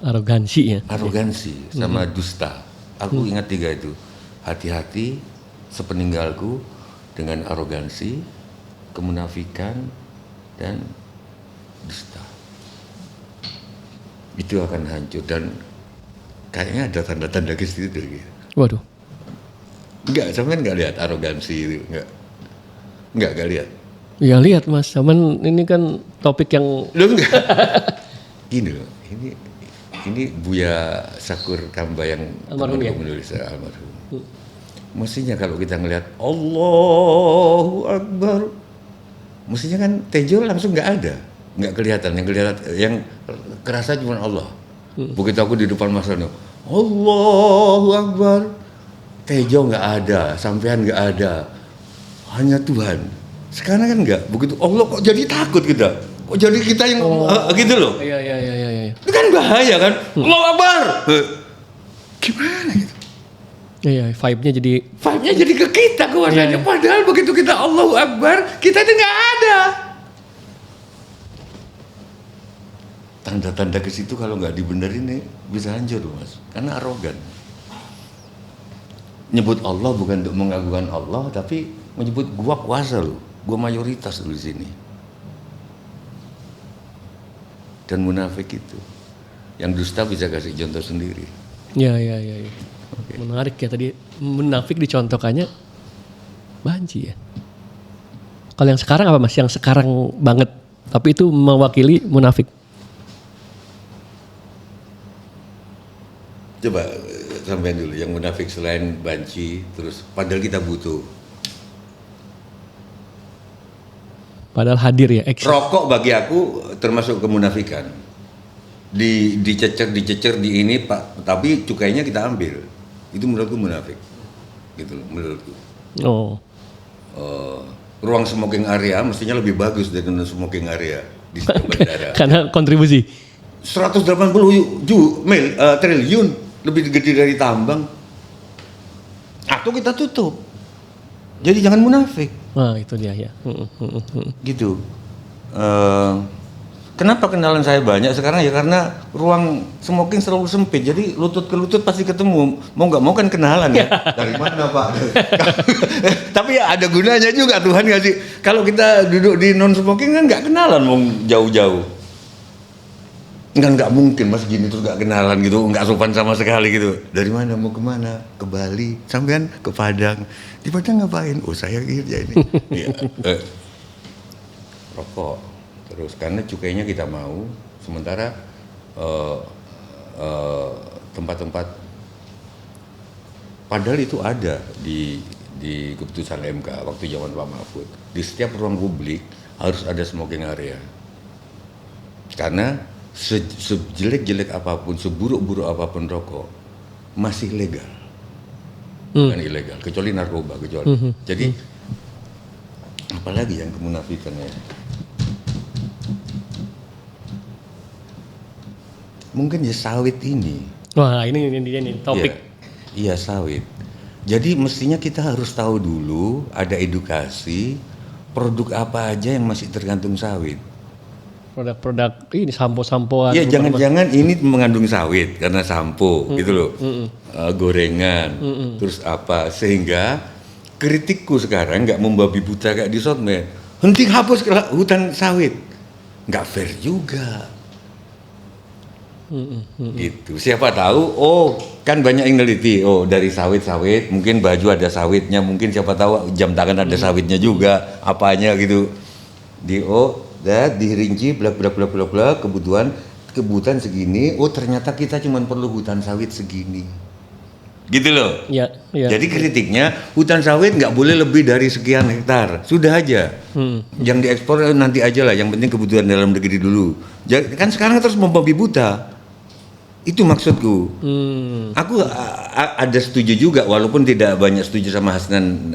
Arogansi ya. arogansi sama dusta. Aku ingat 3 itu. Hati-hati sepeninggalku dengan arogansi, kemunafikan dan dusta. Itu akan hancur dan kayaknya ada tanda-tanda ke situ gitu. Waduh. Enggak, sampean enggak lihat arogansi itu, enggak lihat. Ya lihat mas, cuman ini kan topik yang Lo enggak. Gini loh, ini Buya Sakur Kamba yang Almarhum ya? menulis almarhum. Mestinya kalau kita ngelihat Allahu Akbar, mestinya kan Tejo langsung nggak ada, nggak kelihatan. Yang kerasa cuma Allah. Begitu aku di depan Mas Rano, Allahu Akbar, Tejo nggak ada, sampean nggak ada, hanya Tuhan. Sekarang kan enggak, begitu Allah kok jadi takut kita. Kok jadi kita yang gitu loh. Iya. Itu kan bahaya kan? Allahu Akbar. Gimana gitu? Iya, vibe-nya jadi Vibe-nya jadi ke kita kuasanya. Iya. Padahal begitu kita Allahu Akbar, kita itu nggak ada. Tanda-tanda ke situ kalau nggak dibenerin nih bisa hancur loh mas. Karena arogan. Nyebut Allah bukan untuk mengagungkan Allah, tapi menyebut gua kuasa loh. Gua mayoritas di sini. Dan munafik itu. Yang dusta bisa kasih contoh sendiri. ya. Menarik ya tadi munafik dicontohkannya banci ya. Kalau yang sekarang apa mas? Yang sekarang banget tapi itu mewakili munafik. Coba sampean dulu yang munafik selain banci, terus padahal kita butuh. Padahal hadir ya. Rokok bagi aku termasuk kemunafikan. Dicecer di ini Pak, tapi cukainya kita ambil. Itu menurutku munafik. Gitu loh menurutku. Oh. Ruang smoking area mestinya lebih bagus dari smoking area di setiap bandara. Karena kontribusi. 180 triliun lebih gede dari tambang. Atau kita tutup. Jadi jangan munafik. Nah itu dia ya. Gitu. Kenapa kenalan saya banyak sekarang ya karena ruang smoking selalu sempit, jadi lutut ke lutut pasti ketemu, mau nggak mau kan kenalan ya. Dari mana Pak? Tapi ya ada gunanya juga Tuhan ngasih. Kalau kita duduk di non smoking kan nggak kenalan, mau jauh-jauh. Nggak mungkin mas gini terus nggak kenalan gitu, nggak sopan sama sekali gitu. Dari mana mau kemana? Ke Bali, sampean ke Padang. Di Padang ngapain? Oh saya gitu ya ini. Ya. Rokok. Terus karena cukainya kita mau, sementara tempat-tempat padahal itu ada di keputusan MK waktu zaman Pak Mahfud. Di setiap ruang publik harus ada smoking area. Karena sejelek-jelek apapun, seburuk-buruk apapun rokok masih legal, bukan ilegal, kecuali narkoba kecuali. Jadi apalagi yang kemunafikan ya? Mungkin ya sawit ini. Wah ini topik. Iya sawit. Jadi mestinya kita harus tahu dulu, ada edukasi produk apa aja yang masih tergantung sawit. Produk-produk ini sampo-sampoan. Iya, jangan-jangan ini mengandung sawit karena sampo gitu loh. Gorengan, terus apa, sehingga kritikku sekarang nggak membabi buta kayak di sosmed. Henti hapus hutan sawit, nggak fair juga. Gitu. Siapa tahu, oh kan banyak yang neliti, oh dari sawit-sawit, mungkin baju ada sawitnya, mungkin siapa tahu jam tangan ada sawitnya juga, apanya gitu. Dirinci, bla bla bla bla bla, kebutuhan segini, oh ternyata kita cuma perlu hutan sawit segini. Gitu loh. Ya, ya. Jadi kritiknya hutan sawit nggak boleh lebih dari sekian hektar, sudah aja. Yang diekspor nanti aja lah, yang penting kebutuhan dalam negeri dulu. Kan sekarang terus membabi buta. Itu maksudku. Aku ada setuju juga, walaupun tidak banyak setuju sama Hasnan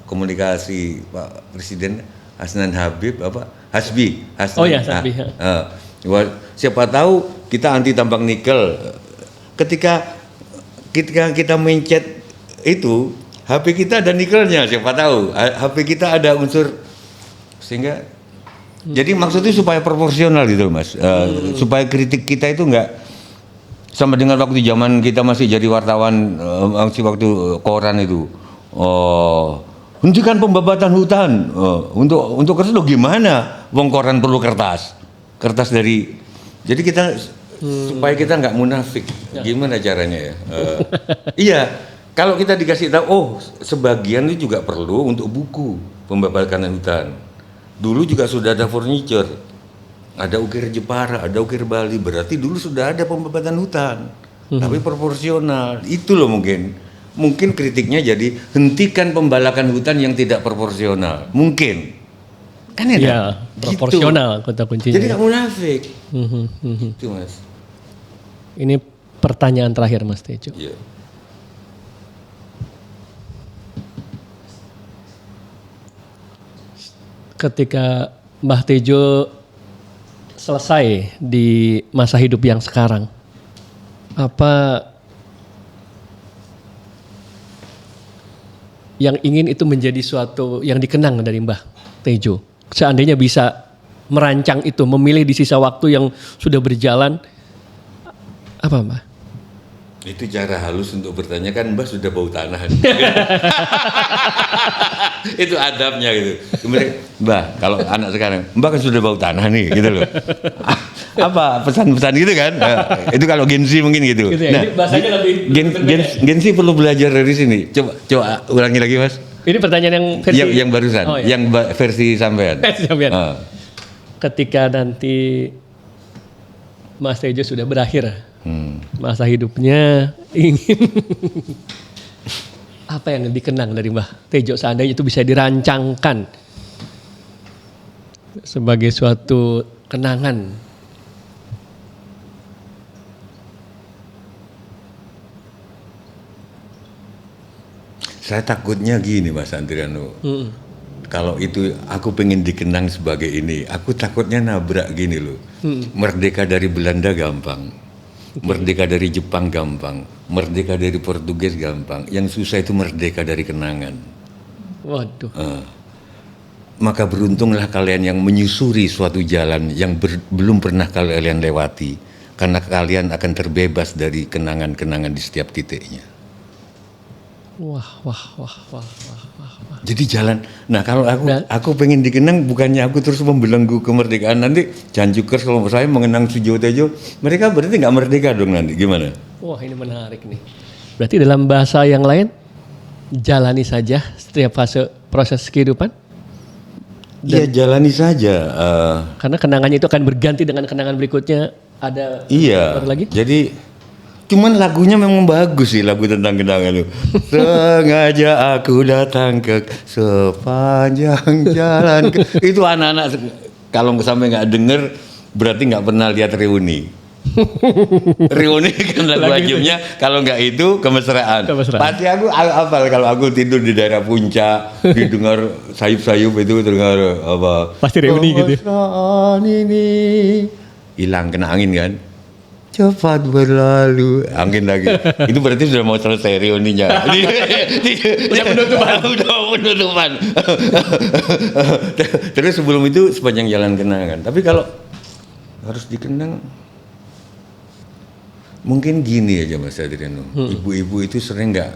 komunikasi Pak Presiden Hasnan Habib Hasbi. Oh ya, Hasbi. Siapa tahu kita anti tambang nikel. Ketika kita mencet itu, HP kita ada nikelnya, siapa tahu. HP kita ada unsur, sehingga jadi maksudnya supaya proporsional gitu Mas. Supaya kritik kita itu enggak sama dengan waktu zaman kita masih jadi wartawan, waktu koran itu. Hentikan pembabatan hutan. Untuk kertas lo gimana? Wong koran perlu kertas dari. Jadi kita supaya kita nggak munafik. Gimana caranya ya? Iya, kalau kita dikasih tahu, oh sebagian itu juga perlu untuk buku pembabatan hutan. Dulu juga sudah ada furniture, ada ukir Jepara, ada ukir Bali. Berarti dulu sudah ada pembabatan hutan, tapi proporsional. Itu loh mungkin kritiknya jadi hentikan pembalakan hutan yang tidak proporsional. Mungkin kan ya? Ya, proporsional kata kuncinya. Jadi nggak munafik. Itu Mas. Ini pertanyaan terakhir Mas Tejo. Iya. Ketika Mbah Tejo selesai di masa hidup yang sekarang, apa yang ingin itu menjadi suatu yang dikenang dari Mbah Tejo? Seandainya bisa merancang itu, memilih di sisa waktu yang sudah berjalan, apa Mbah? Itu cara halus untuk bertanya, kan Mbah sudah bau tanah. Itu adabnya gitu. Kemudian Mbah, kalau anak sekarang, Mbah kan sudah bau tanah nih gitu loh. Apa pesan-pesan gitu kan? Itu kalau Gen Z mungkin gitu. Gitu ya? Nah, ini bahasanya lebih Gen Z perlu belajar dari sini. Coba ulangi lagi Mas. Ini pertanyaan yang versi yang barusan, oh, ya. yang versi sampean. Ketika nanti Mas Tejo sudah berakhir masa hidupnya, ingin apa yang dikenang dari Mbah Tejo seandainya itu bisa dirancangkan sebagai suatu kenangan? Saya takutnya gini Mas Andriano. Kalau itu aku pengen dikenang sebagai ini, aku takutnya nabrak gini loh. Merdeka dari Belanda gampang. Merdeka dari Jepang gampang, merdeka dari Portugis gampang. Yang susah itu merdeka dari kenangan. Waduh. Maka beruntunglah kalian yang menyusuri suatu jalan yang belum pernah kalian lewati, karena kalian akan terbebas dari kenangan-kenangan di setiap titiknya. Wah. Jadi jalan. Nah kalau aku pengen dikenang, bukannya aku terus membelenggu kemerdekaan, nanti Janjukers kalau saya mengenang Sujo Tejo, mereka berarti nggak merdeka dong nanti, gimana? Wah ini menarik nih. Berarti dalam bahasa yang lain, jalani saja setiap fase proses kehidupan. Iya jalani saja. Karena kenangannya itu akan berganti dengan kenangan berikutnya. Ada iya. lagi? Jadi cuman lagunya memang bagus sih, lagu tentang kenangan lu. Sengaja aku datang ke sepanjang jalan. Itu anak-anak kalau sampai nggak denger berarti nggak pernah lihat reuni. Reuni kan lagu ajumnya, kalau nggak itu kemesraan. Pasti aku hafal kalau aku tidur di daerah puncak, didengar sayup-sayup itu dengar apa? Pasti reuni gitu. Kemesraan ini hilang kena angin kan. cepat berlalu. Angin lagi. Itu berarti sudah mau selesai reuninya. Udah penutupan. Terus sebelum itu sepanjang jalan kenangan. Tapi kalau harus dikenang, mungkin gini aja Mas Adriano. Ibu-ibu itu sering nggak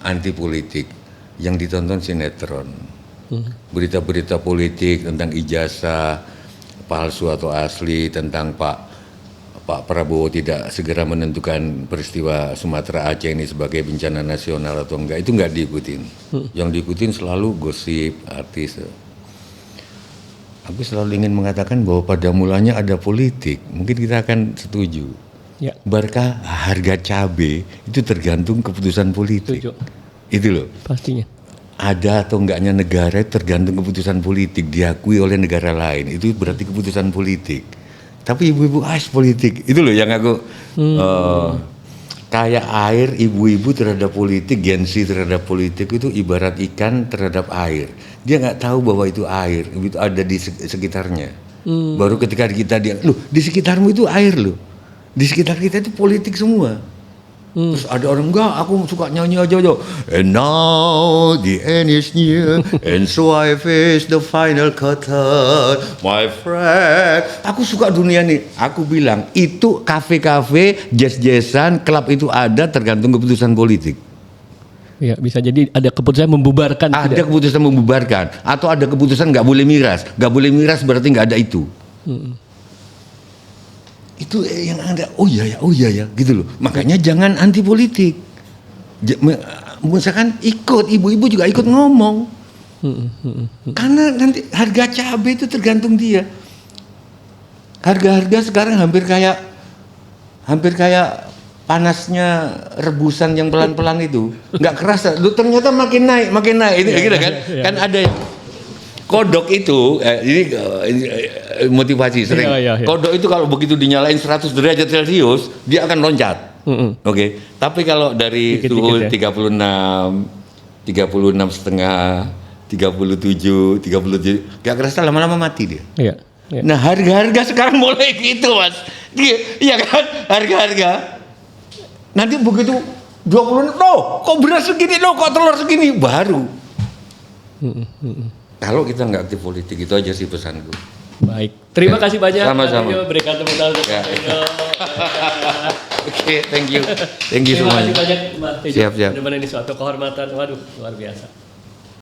anti politik. Yang ditonton sinetron. Berita-berita politik tentang ijazah palsu atau asli, tentang Pak Prabowo tidak segera menentukan peristiwa Sumatera Aceh ini sebagai bencana nasional atau enggak, itu enggak diikutin. Yang diikutin selalu gosip artis. Aku selalu ingin mengatakan bahwa pada mulanya ada politik, mungkin kita akan setuju. Ya. Barkah harga cabai itu tergantung keputusan politik. Setuju. Itu loh. Pastinya. Ada atau enggaknya negara tergantung keputusan politik, diakui oleh negara lain, itu berarti keputusan politik. Tapi ibu-ibu politik, itu loh yang aku kayak air, ibu-ibu terhadap politik, gengsi terhadap politik itu ibarat ikan terhadap air. Dia nggak tahu bahwa itu air, itu ada di sekitarnya. Baru ketika dia, loh di sekitarmu itu air loh, di sekitar kita itu politik semua. Terus ada orang, enggak, aku suka nyanyi aja. And now the end is near, and so I face the final curtain, my friend. Aku suka dunia nih. Aku bilang, itu kafe-kafe, jazz-jazzan, klub itu ada tergantung keputusan politik. Ya, bisa jadi ada keputusan membubarkan. Ada keputusan membubarkan, atau ada keputusan nggak boleh miras. Nggak boleh miras berarti nggak ada itu. Itu yang ada, oh iya ya, gitu loh. Makanya jangan anti politik. Misalkan ikut, ibu-ibu juga ikut ngomong. Karena nanti harga cabai itu tergantung dia. Harga-harga sekarang hampir kayak panasnya rebusan yang pelan-pelan itu. Nggak kerasa, lu ternyata makin naik. Itu gitu kan? Kan ada kodok itu, ini motivasi sering. Iya. Kodok itu kalau begitu dinyalain 100 derajat Celcius, dia akan loncat. Oke. Tapi kalau dari suhu 36, 36,5, 37, gak kerasa lama-lama mati dia. Iya. Nah harga-harga sekarang mulai gitu Mas. Iya kan, harga-harga. Nanti begitu 20, kok beras segini, kok telur segini, baru. Kalau kita nggak aktif politik, itu aja sih pesanku. Baik, terima kasih banyak. Sama-sama. Berikan tepuk tangan. Oke, thank you Terima semuanya. kasih banyak Mbak Tejo. Siap. Benar-benar ini suatu kehormatan. Waduh, luar biasa.